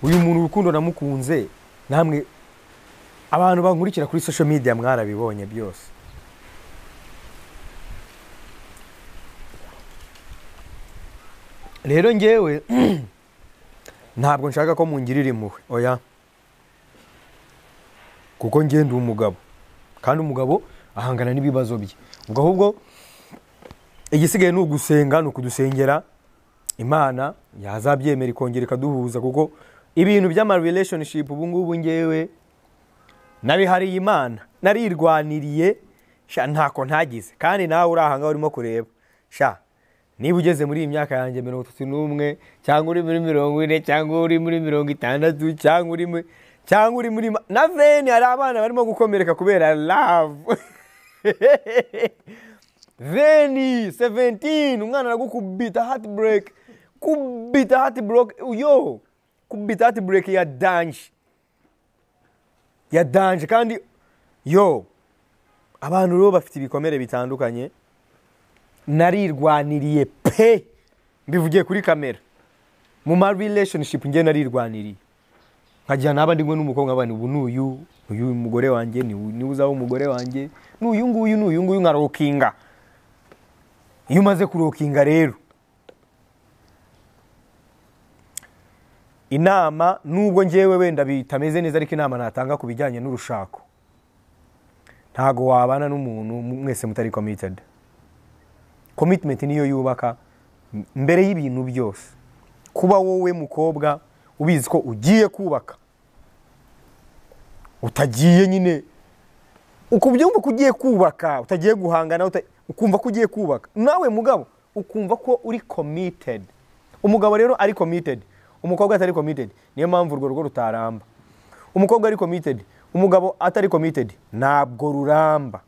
uyu muntu urukundo namukunze, namwe abantu bankurikira kuri social media mwarabibonye byose. Rero ngewe ntabwo nshaka ko mungirira impuhwe, oya, kuko ngende umugabo, kandi umugabo ahangana n'ibibazo bye. Ubwo ahubwo igisigaye ni ugusenga, ni ukudusengera Imana yazabyemera ikongera ikaduhuza, kuko ibintu by'ama relationship ubu ngubu ngewe nabihariye Imana, narirwaniriye sha ntako ntagize. Kandi nawe urahanga urimo kureba sha, niba ugeze muri iyi myaka yanjye 31 cyangwa uri muri 40 cyangwa uri muri 60 cyangwa uri muri na veni, hari abana barimo gukomereka kubera love. Veni 17 umwana aragukubita heartbreak, kubita heartbreak, kubita heartbreak ya danger kandi abantu rero bafite ibikomere bitandukanye. Narirwaniriye pe, mbivugiye kuri kamera, mu ma relationship nge narirwaniriye, nkajya nabandi ngwe n'umukobwa abandi, ubu n'uyu mugore wanjye ni uzaho umugore wanjye, n'uyu nguyu nkarokinga. Iyo umaze kurokinga rero, inama nubwo ngewe wenda bitameze neza, ariko inama natanga kubijyanye n'urushako, ntago wabana n'umuntu mwese mutari committed. commitment niyo yubaka mbere y'ibintu byose. Kuba wowe mukobwa ubizi ko ugiye kubaka, utagiye nyine ukubyumva kugiye kubaka, utagiye guhangana, ukumva ko ugiye kubaka, nawe mugabo ukumva ko uri committed. Umugabo rero ari committed, umukobwa atari committed, niyo mpamvu urwo rugo rutaramba. Umukobwa ari committed, umugabo atari committed, ntabwo ruramba.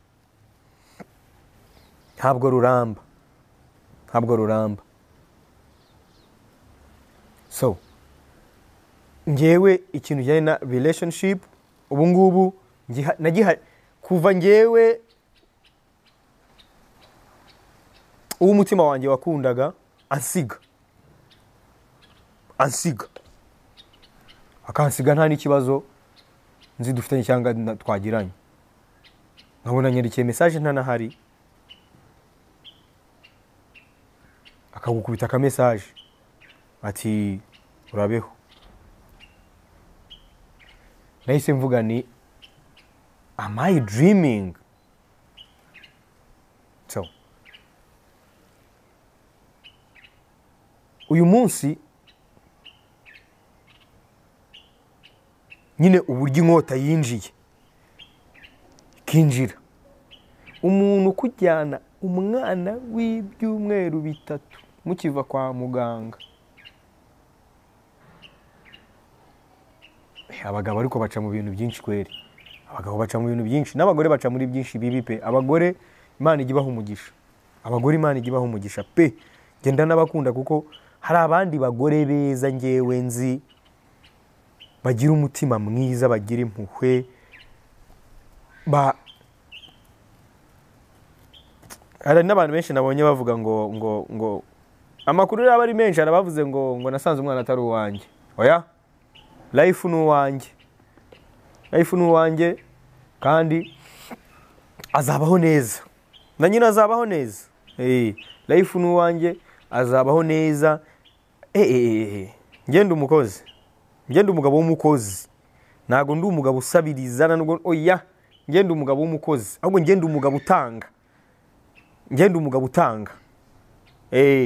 So ngewe ikintu kijyanye na relationship ubu ngubu kuva ngewe uwo umutima wanjye wakundaga akansiga nta n'ikibazo nzi dufitanye cyangwa twagiranye, nkabona nyandikeye message ntanahari, akagukubita ka message ati urabeho. Nahise mvuga ni am I dreaming? So uyu munsi nyine uburyo inkota yinjiye kinjira, umuntu kujyana umwana w'ibyumweru 3 mukiva kwa muganga. Abagabo ariko baca mu bintu byinshi kweri, abagabo baca mu bintu byinshi, n'abagore baca muri byinshi bibi pe. Abagore Imana igibaho umugisha, abagore Imana igibaho umugisha pe. Genda nabakunda kuko hari abandi bagore beza ngewe nzi bagira umutima mwiza, bagira impuhwe, hari n'abantu benshi nabonye bavuga ngo amakuru yaba ari menshi, arabavuze ngo nasanze umwana atari uwanjye. Oya, life ni uwanjye kandi azabaho neza, na nyina azabaho neza. Life ni uwanjye azabaho neza. Ngenda umukozi, ngenda umugabo w'umukozi, ntago ndi umugabo usabiriza nubwo. Oya, ngenda umugabo w'umukozi, ahubwo ngenda umugabo utanga,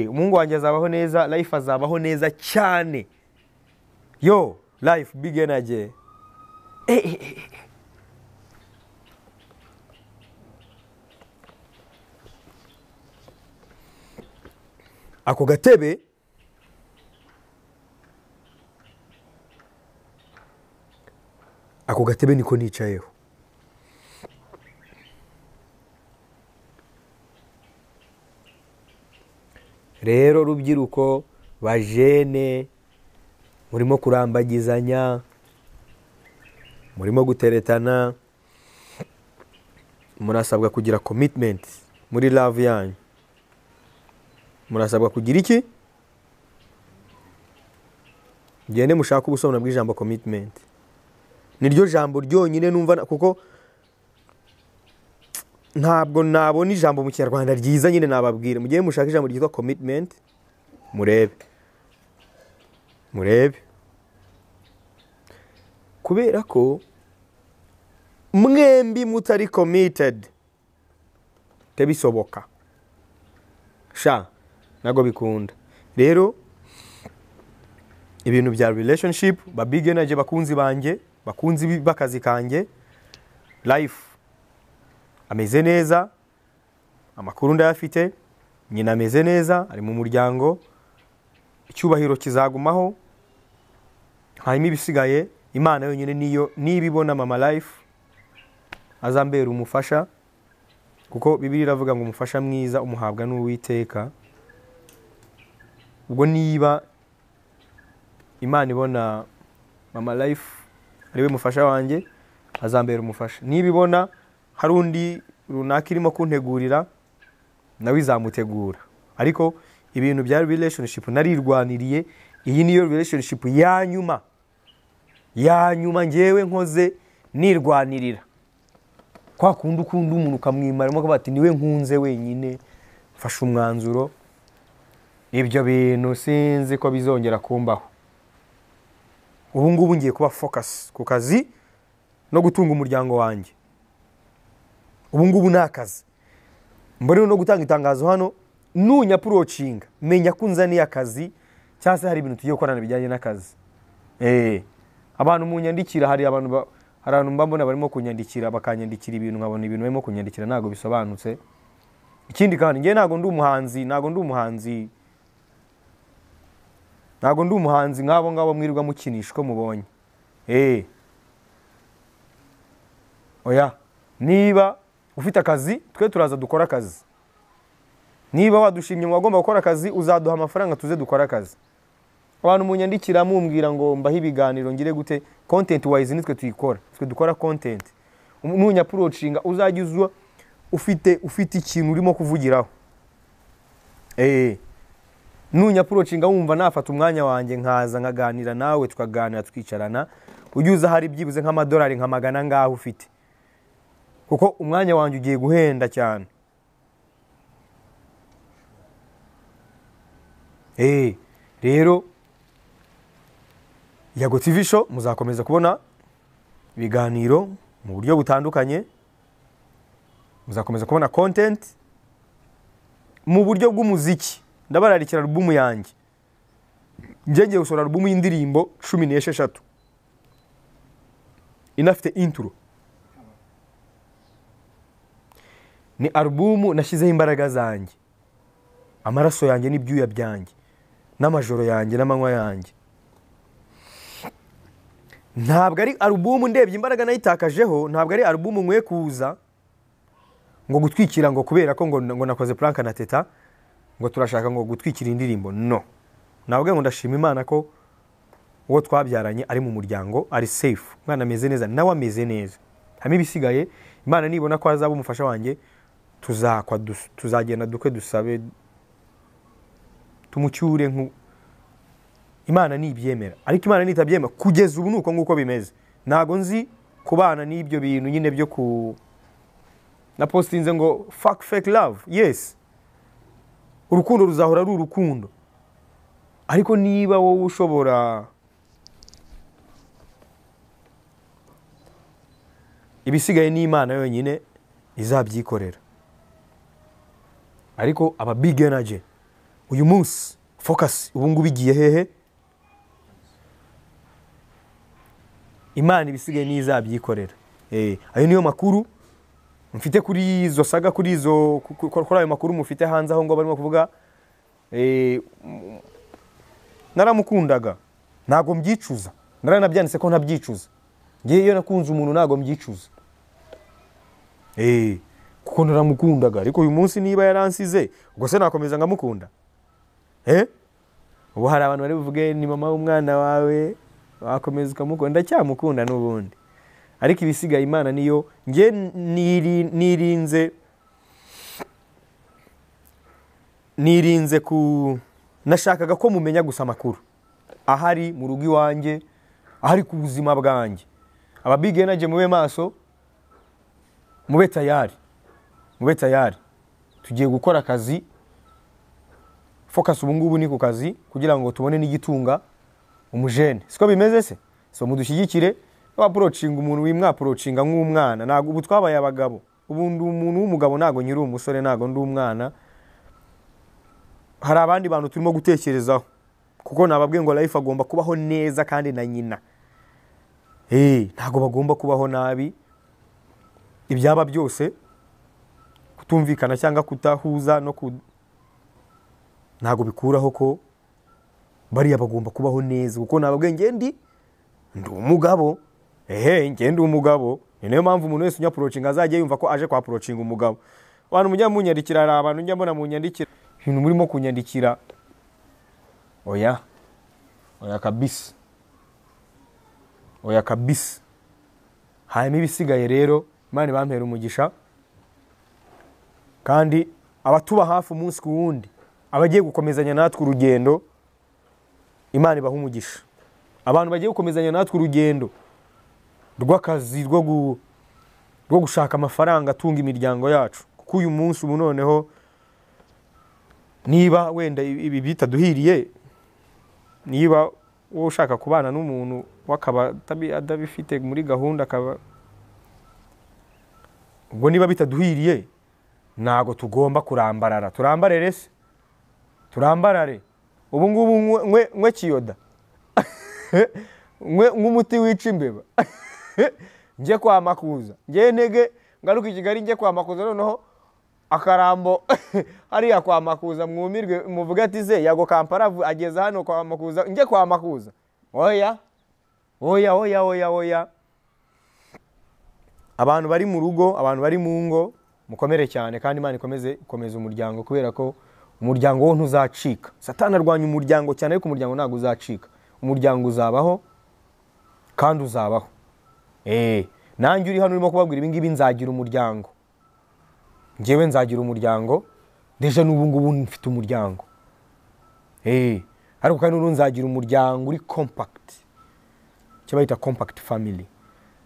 umuhungu wanjye azabaho neza, life azabaho neza cyane. Yo, life big energy. Ako gatebe niko nicayeho. Rero rubyiruko bajene, murimo kurambagizanya, murimo guteretana, murasabwa kugira commitment muri love yanyu. Murasabwa kugira iki? Gende mushaka ubusobanuro bw'ijambo commitment. Niryo jambo ryonyine numva, kuko ntabwo nabona ijambo mu Kinyarwanda ryiza nyine nababwira. Mugiye mushaka ijambo ryitwa commitment, murebe. Kubera ko mwembi mutari committed tebisoboka, nago bikunda. Rero ibintu bya relationship, ba big energy bakunzi banjye, bakunzi bakazi kanjye, life ameze neza, amakuru ndayafite, nyina ameze neza, ari mu muryango, icyubahiro kizagumaho, hanyuma ibisigaye Imana yonyine niyo nibibona mama life azambera umufasha, kuko Bibiliya iravuga ngo umufasha mwiza umuhabwa n'Uwiteka. Ubwo niba Imana ibona mama life ariwe mufasha wanjye, azambera umufasha. Niba ibona hari undi runaka irimo kuntegurira, nawe izamutegura. Ariko ibintu bya relationship narirwaniriye, iyi niyo relationship ya nyuma ngewe nkoze nirwanirira. Kwa kundi ukunda umuntu ukamwimaramo ko bati niwe nkunze wenyine, fasha umwanzuro, ibyo bintu sinzi ko bizongera kumbaho. Ubu ngubu ngiye kuba focus ku kazi no gutunga umuryango wanjye. Ubu ngubu nakazi mbone no gutanga itangazo hano, nunyapurocinga menya ko unzaniye akazi cyangwa se hari ibintu tugiye gukorana bijyanye n'akazi. Abantu munyandikira, hari abantu mba mbona barimo kunyandikira bakanyandikira ibintu nkabona ibintu barimo kunyandikira ntago bisobanutse. Ikindi kandi ngiye ntago ndi umuhanzi nk'abo mwirirwa mukinisha ko mubonye. Oya, niba ufite akazi twe turaza dukora akazi. Niba wadushimye mwagomba gukora akazi uzaduha amafaranga tuze dukora akazi. Abantu munyandikira mumbwira ngo mbaho ibiganiro ngire gute, content wise nitwe tuyikora, twe dukora content. Nunyapurocinga uzajya ufite ikintu urimo kuvugiraho. Nunyapurocinga wumva nafata umwanya wanjye nkaza nkaganira nawe tukaganira twicarana, ujuza hari byibuze nk'amadolari nka 100 ngaho ufite, kuko umwanya wanjye ugiye guhenda cyane. Rero Yago TV show muzakomeza kubona ibiganiro mu buryo butandukanye, muzakomeza kubona content mu buryo bw'umuziki. Ndabararikira album yanjye, ngiye gusora album y'indirimbo 16 inafite intro. Ni album nashyizeho imbaraga zanjye, amaraso yanjye n'ibyuya byanjye, n'amajoro yanjye n'amanywa yanjye. Ntabwo ari album ndebye imbaraga nayitakajeho, ntabwo ari album nkwiye kuza ngo gutwikira ngo kubera ko ngo nakoze prank na Teta ngo turashaka ngo gutwikira indirimbo. No, nabwo ngo ndashima Imana ko uwo twabyaranye ari mu muryango, ari safe, mwana ameze neza, nawe ameze neza. Hame bisigaye Imana nibona ko azaba umufasha wanjye tuzagenda duke dusabe tumucyure Imana nibyemera. Ariko Imana nitabyemera kugeza ubu nuko nguko bimeze. Nago nzi kubana n'ibyo bintu nyine byo na postinze ngo fuck fake love. Yes, urukundo ruzahora ari urukundo, ariko niba wowe ushobora ibisigaye n'Imana yonyine izabyikorera. Ariko aba big energy uyu munsi focus ubu ngubu igiye hehe? Imana ibisigaye n'izabyikorera. Ayo niyo makuru mfite kuri izo saga, kuri izo kora ayo makuru mufite hanze aho ngo barimo kuvuga. Naramukundaga ntago mbyicuza, naranabyanditse ko ntabyicuza. Ngiye iyo nakunze umuntu ntago mbyicuza, kuko naramukundaga. Ariko uyu munsi niba yaransize ubwo se nakomeza ngamukunda? Ubu hari abantu bari buvuge ni mama w'umwana wawe wakomeza ukamukunda, cyamukunda n'ubundi. Ariko ibisigaye Imana niyo. Nge nirinze nashakaga ko mumenya gusa amakuru ahari mu rugo iwanjye, ahari ku buzima bwanjye. Aba big energy mube maso, mube tayari, tugiye gukora akazi. Focus ubu ngubu ni ku kazi kugira ngo tubone n'igitunga umujene. Siko bimeze se? So mudushyigikire, approaching umuntu wimwaproachinga nk'umwana. Nago ubu twabaye abagabo, ubu ndi umuntu w'umugabo, nago nyiri umusore, nago ndi umwana. Hari abandi bantu turimo gutekerezaho, kuko nababwiye ngo life agomba kubaho neza kandi na nyina. Ntago bagomba kubaho nabi. Ibyaba byose kutumvikana cyangwa kutahuza ntago bikuraho ko bariya bagomba kubaho neza, kuko nababwiye ndi umugabo. Nge ndi umugabo. Niyo mpamvu umuntu wese unyapurocinga azajya yumva ko aje kwa approaching umugabo. Abantu mujya munyandikira, ari abantu njya mbona munyandikira ibintu murimo kunyandikira. Oya kabisa. Hanyuma ibisigaye rero Imana bampera umugisha, kandi abatuba hafi umunsi ku wundi, abagiye gukomezanya natwe urugendo, Imana ibaha umugisha. Abantu bagiye gukomezanya natwe urugendo rw'akazi rwo gushaka amafaranga atunga imiryango yacu, kuko uyu munsi ubu noneho niba wenda ibi bitaduhiriye, niba wowe ushaka kubana n'umuntu wakaba adabifite muri gahunda, akaba ubwo niba bitaduhiriye ntago tugomba kurambarara. Turambarere se? turambarare ubu ngubu nkwe kiyoda nk'umuti wica imbeba nje kwa Makuza nje ntege ngaruka i Kigali nje kwa Makuza noneho akarambo hariya kwa Makuza mwumirwe muvuga ati se yago Kampala ageze hano kwa Makuza nje kwa Makuza oya abantu bari mu rugo abantu bari mu ngo mukomere cyane kandi Imana ikomeze umuryango kubera ko umuryango wo ntuzacika. Satani arwanya umuryango cyane ariko umuryango ntago uzacika. Umuryango uzabaho kandi uzabaho. Nanjye uri hano urimo kubabwira ibi ngibi nzagira umuryango. Njewe nzagira umuryango deja n'ubu ngubu mfite umuryango. Ariko kandi nzagira umuryango uri compact. Cyo bayita compact family.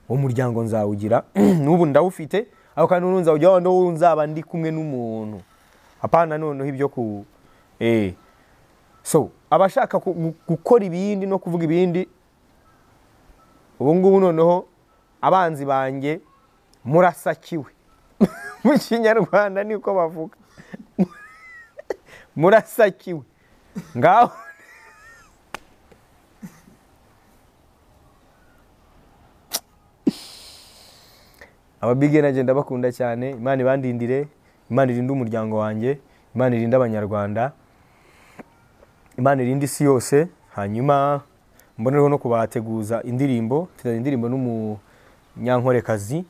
Umuryango nzawugira n'ubu ndawufite ariko kandi nzawugira ndo nzaba ndi kumwe n'umuntu. Apana noneho ibyo ku so abashaka gukora ibindi no kuvuga ibindi ubu ngubu noneho abanzi banjye murasakiwe mu Kinyarwanda niko bavuga murasakiwe ngaho aba big energy ndabakunda cyane. Imana ibandindire, Imana irinde umuryango wanjye, Imana irinde abanyarwanda, Imana irinde isi yose. Hanyuma mbonereho no kubateguza indirimbo, mfite indirimbo n'umunyankorekazi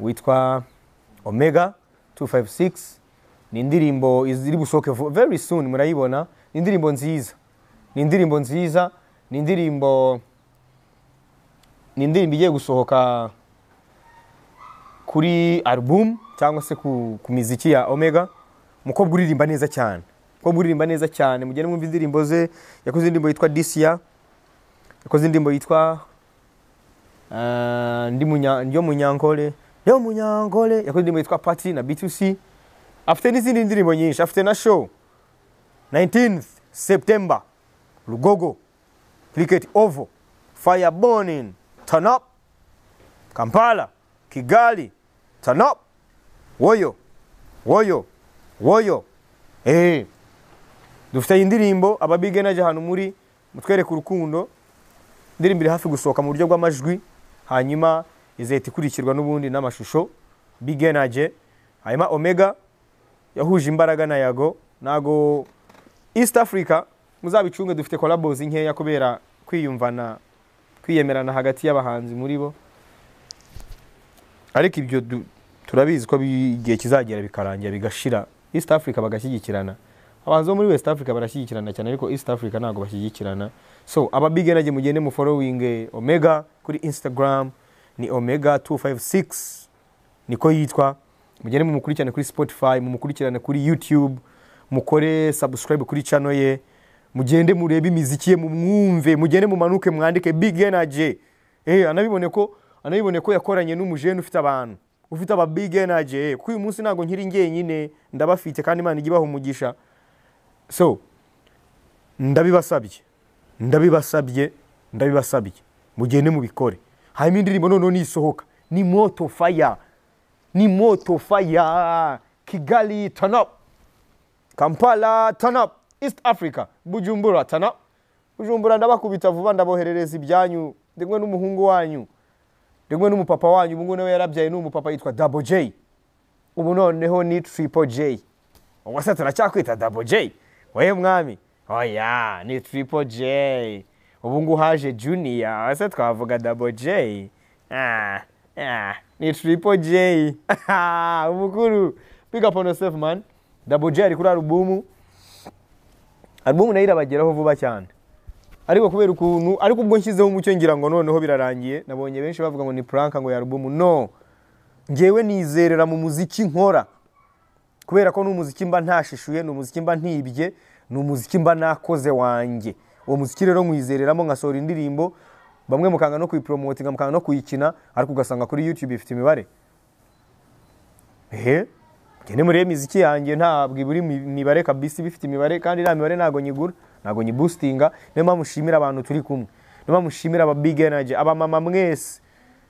witwa Omega 256. Ni indirimbo iziri busoke very soon, murayibona. Ni indirimbo nziza, ni indirimbo nziza, ni indirimbo igiye gusohoka kuri album cyangwa se ku miziki ya Omega. Mukobwa uririmba neza cyane, mukobwa uririmba neza cyane. Mugende mwumva indirimbo ze. Yakoze indirimbo yitwa Disia, yakoze indirimbo yitwa Ndio Munyankole, yakoze indirimbo yitwa Party na B2C. Afite n'izindi ndirimbo nyinshi, afite na show 19th September Lugogo Cricket Oval, Fire Burning, Turn Up, Kampala, Kigali, Turn Up, Woyo. Dufite indirimbo aba big energy hano muri mutwereka urukundo. Indirimbo iri hafi gusohoka mu buryo bw'amajwi, hanyuma izahita ikurikirwa n'ubundi n'amashusho. Big energy hanyuma Omega yahuje imbaraga na Yago. Nago East Africa muzabicunge, dufite collabos nkeya kubera kwiyumvana kwiyemerana hagati y'abahanzi muri bo, ariko ibyo turabizi ko igihe kizagera bikarangira bigashira. East Africa bagashyigikirana, abanzo muri West Africa barashyigikirana cyane ariko East Africa ntago bashyigikirana. So aba big energy mugende mu following Omega kuri Instagram ni Omega 256 niko yitwa. Mugende mu mukurikirane kuri Spotify, mu mukurikirane kuri YouTube, mukore subscribe kuri channel ye, mugende murebe imiziki ye mumwumve, mugende mumanuke mwandike big energy. Anabibone ko yakoranye n'umujene ufite abantu, ufite aba big energy. Kuko uyu munsi ntago nkiri ngenyine, ndabafite kandi Imana igibaho umugisha. So ndabibasabye mugende mubikore. Hanyuma indirimbo noneho nisohoka ni Moto Fire, Kigali Turn Up, Kampala Turn Up, East Africa Bujumbura Turn Up. Bujumbura ndabakubita vuba, ndaboherereza ibyanyu. Ndimwe n'umuhungu wanyu, ndimwe n'umupapa wanyu. Ubu nawe yarabyaye n'umupapa yitwa Double J. Ubu noneho ni Triple J. Wasa turacyakwita Double J. Oye mwami, oya ni Triple J. Ubu ngo haje Junior, wasa twavuga Double J. Ni Triple J. Umukuru, pick up on yourself man. Double J ari kuri album nayo irabageraho vuba cyane. Ariko kubera ukuntu ariko ubwo nshyizeho umucyo ngira ngo noneho birarangiye. Nabonye benshi bavuga ngo ni prank ngo ya album. No, ngewe nizerera mu muziki nkora, kubera ko n'umuziki mba ntashishuye, n'umuziki mba ntibye, n'umuziki mba nakoze wanjye. Uwo muziki rero mwizereramo ngasora indirimbo, bamwe mukanga no kuyipromotinga, mukanga no kuyikina, ariko ugasanga kuri YouTube ifite imibare. Gene muri imiziki yanjye ntabwo iburi imibare kabisa, bifite imibare kandi nta mibare ntago nyigura, ntago nyiboostinga. Niyo mpamvu mushimira abantu turi kumwe, niyo mpamvu mushimira aba big energy, aba mama mwese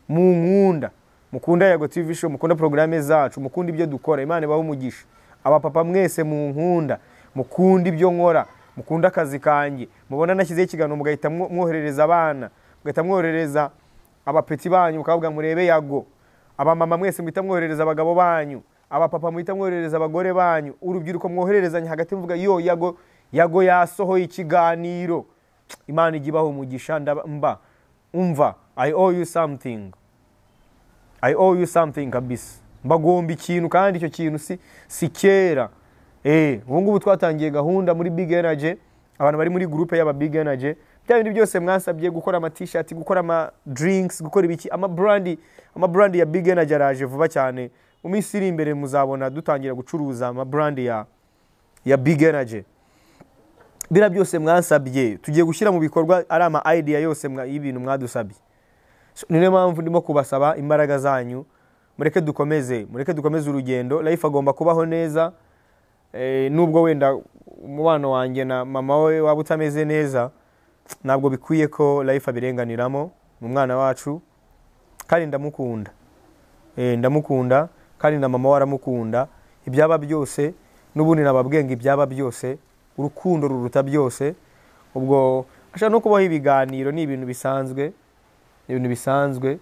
munkunda, mukunda Yago TV show, mukunda programme zacu, mukunda ibyo dukora. Imana ibaho umugisha. Aba papa mwese munkunda, mukunda ibyo nkora, mukunda akazi kanjye, mubona nashyizeho ikiganiro mugahita mwoherereza abana, mugahita mwoherereza abapeti banyu mukavuga murebe Yago, abamama mwese muhita mwoherereza abagabo banyu, abapapa muhita mwoherereza abagore banyu, urubyiruko mwohererezanya hagati mvuga yo Yago yasohoye ikiganiro. Imana igibaho umugisha mba umva, I owe you something kabisa, mbagomba ikintu kandi icyo kintu si kera. Ubu ngubu twatangiye gahunda muri Big Energy, abantu bari muri groupe y'aba Big Energy, bya bintu byose mwasabye gukora ama t-shirt, gukora ama drinks, gukora ibiki, ama brand ya Big Energy araje vuba cyane. Mu minsi iri imbere muzabona dutangira gucuruza ama brand ya Big Energy. Bira byose mwasabye tugiye gushyira mu bikorwa, ari ama idea yose y'ibintu mwadusabye. Niyo mpamvu ndimo kubasaba imbaraga zanyu, mureke dukomeze urugendo. Life agomba kubaho neza, nubwo wenda umubano wanjye na mama we waba utameze neza, ntabwo bikwiye ko Life abirenganiramo. Mu mwana wacu kandi ndamukunda kandi na mama we aramukunda. Ibyaba byose n'ubundi nababwenga, ibyaba byose urukundo ruruta byose. Ubwo ashaka no kubaho ibiganiro ni ibintu bisanzwe,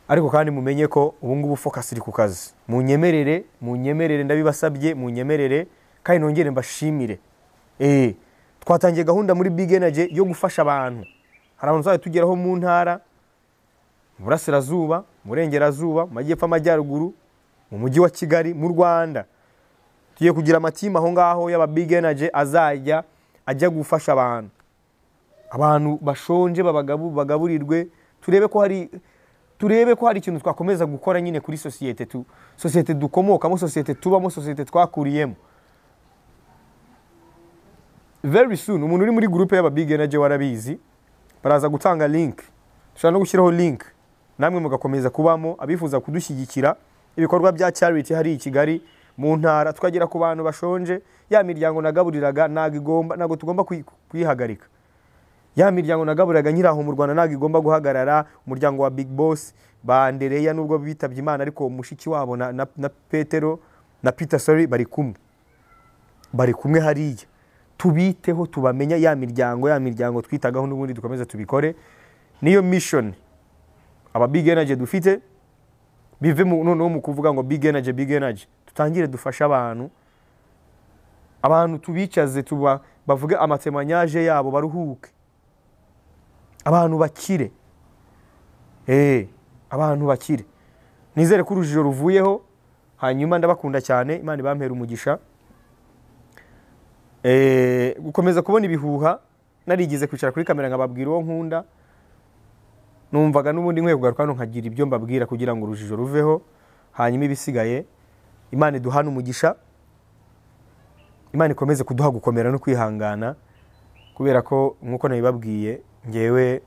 ariko kandi mumenye ko ubu ngubu focus iri ku kazi. Munyemerere ndabibasabye, munyemerere kandi nongere mbashimire. Twatangiye gahunda muri Big Energy yo gufasha abantu. Hari abantu zaje tugeraho mu ntara, mu Burasirazuba, mu Burengerazuba, mu Majyepfo, Amajyaruguru, mu mujyi wa Kigali, mu Rwanda. Tugiye kugira amatima aho ngaho y'aba Big Energy azajya ajya gufasha abantu bashonje, bagaburirwe. Turebe ko hari ikintu twakomeza gukora nyine kuri societe dukomokamo, societe tubamo, societe twakuriyemo. Very soon umuntu uri muri groupe y'aba Big Energy warabizi, baraza gutanga link, dushobora no gushyiraho link namwe mugakomeza kubamo. Abifuza kudushyigikira ibikorwa bya charity hari i Kigali mu ntara, tukagera ku bantu bashonje, ya miryango nagaburiraga ntago tugomba kuyihagarika. Ya miryango nagaburiraga nyiraho mu Rwanda ntago igomba guhagarara. Umuryango wa Big Boss bandereya nubwo bitabye Imana, ariko mushiki wabo na Peter bari kumwe hariya. Tubiteho, tubamenya ya miryango twitagaho, n'ubundi dukomeza tubikore. Niyo mission aba Big Energy dufite, bive mu kuvuga ngo Big Energy, tutangire dufasha abantu tubicaze, bavuge amatemanyaje yabo, baruhuke, abantu bakire. Abantu bakire. Nizere ko urujijo ruvuyeho. Hanyuma ndabakunda cyane, Imana ibampera umugisha. Gukomeza kubona ibihuha, narigize kwicara kuri kamera nkababwira uwo nkunda, numvaga n'ubundi nkwiye kugaruka hano nkagira ibyo mbabwira kugira ngo urujijo ruveho. Hanyuma ibisigaye Imana iduhana umugisha, Imana ikomeze kuduha gukomera no kwihangana, kubera ko nkuko nabibabwiye ngewe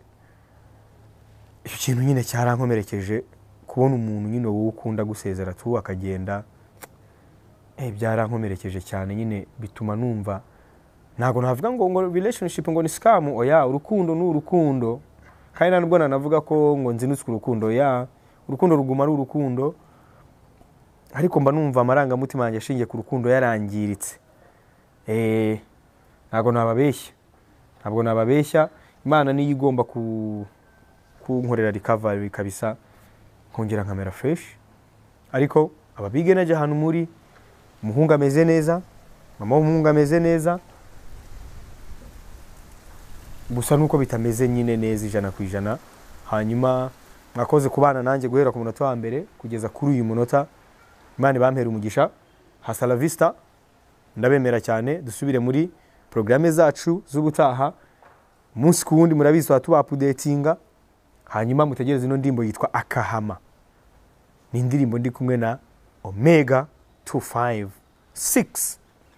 icyo kintu nyine cyarankomerekeje, kubona umuntu nyine wowe ukunda gusezera tu akagenda. Byarankomerekeje cyane nyine, bituma numva ntago navuga ngo relationship ngo ni scam. Urukundo ni urukundo, kandi nubwo nanavuga ko ngo nzinutswe urukundo. Urukundo ruguma ari urukundo, ariko mba numva amarangamutima yanjye ashingiye ku rukundo yarangiritse. Ntago nababeshya. Imana niyo igomba kunkorera recovery kabisa, nkongera nkamera fresh. Ariko aba Big Energy ahantu muri, umuhungu ameze neza, mama w'umuhungu ameze neza, gusa nuko bitameze nyine neza 100%. Hanyuma mwakoze kubana nanjye guhera ku munota wa mbere kugeza kuri uyu munota. Imana bampera umugisha. Hasta la vista. Ndabemera cyane. Dusubire muri programme zacu z'ubutaha munsi ku wundi. Murabizi tuba updatinga. Hanyuma mutegereze ino ndimbo yitwa Akahama. Ni indirimbo ndi kumwe na Omega 256.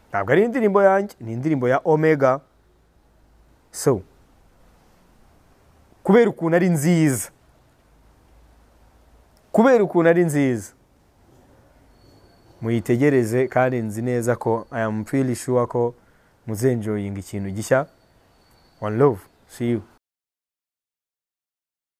Ntabwo ari indirimbo yanjye, ni indirimbo ya Omega. So kubera ukuntu ari nziza, muyitegereze, kandi nzi neza ko I am pretty sure ko muzenjoyinga ikintu gishya. One love. See you.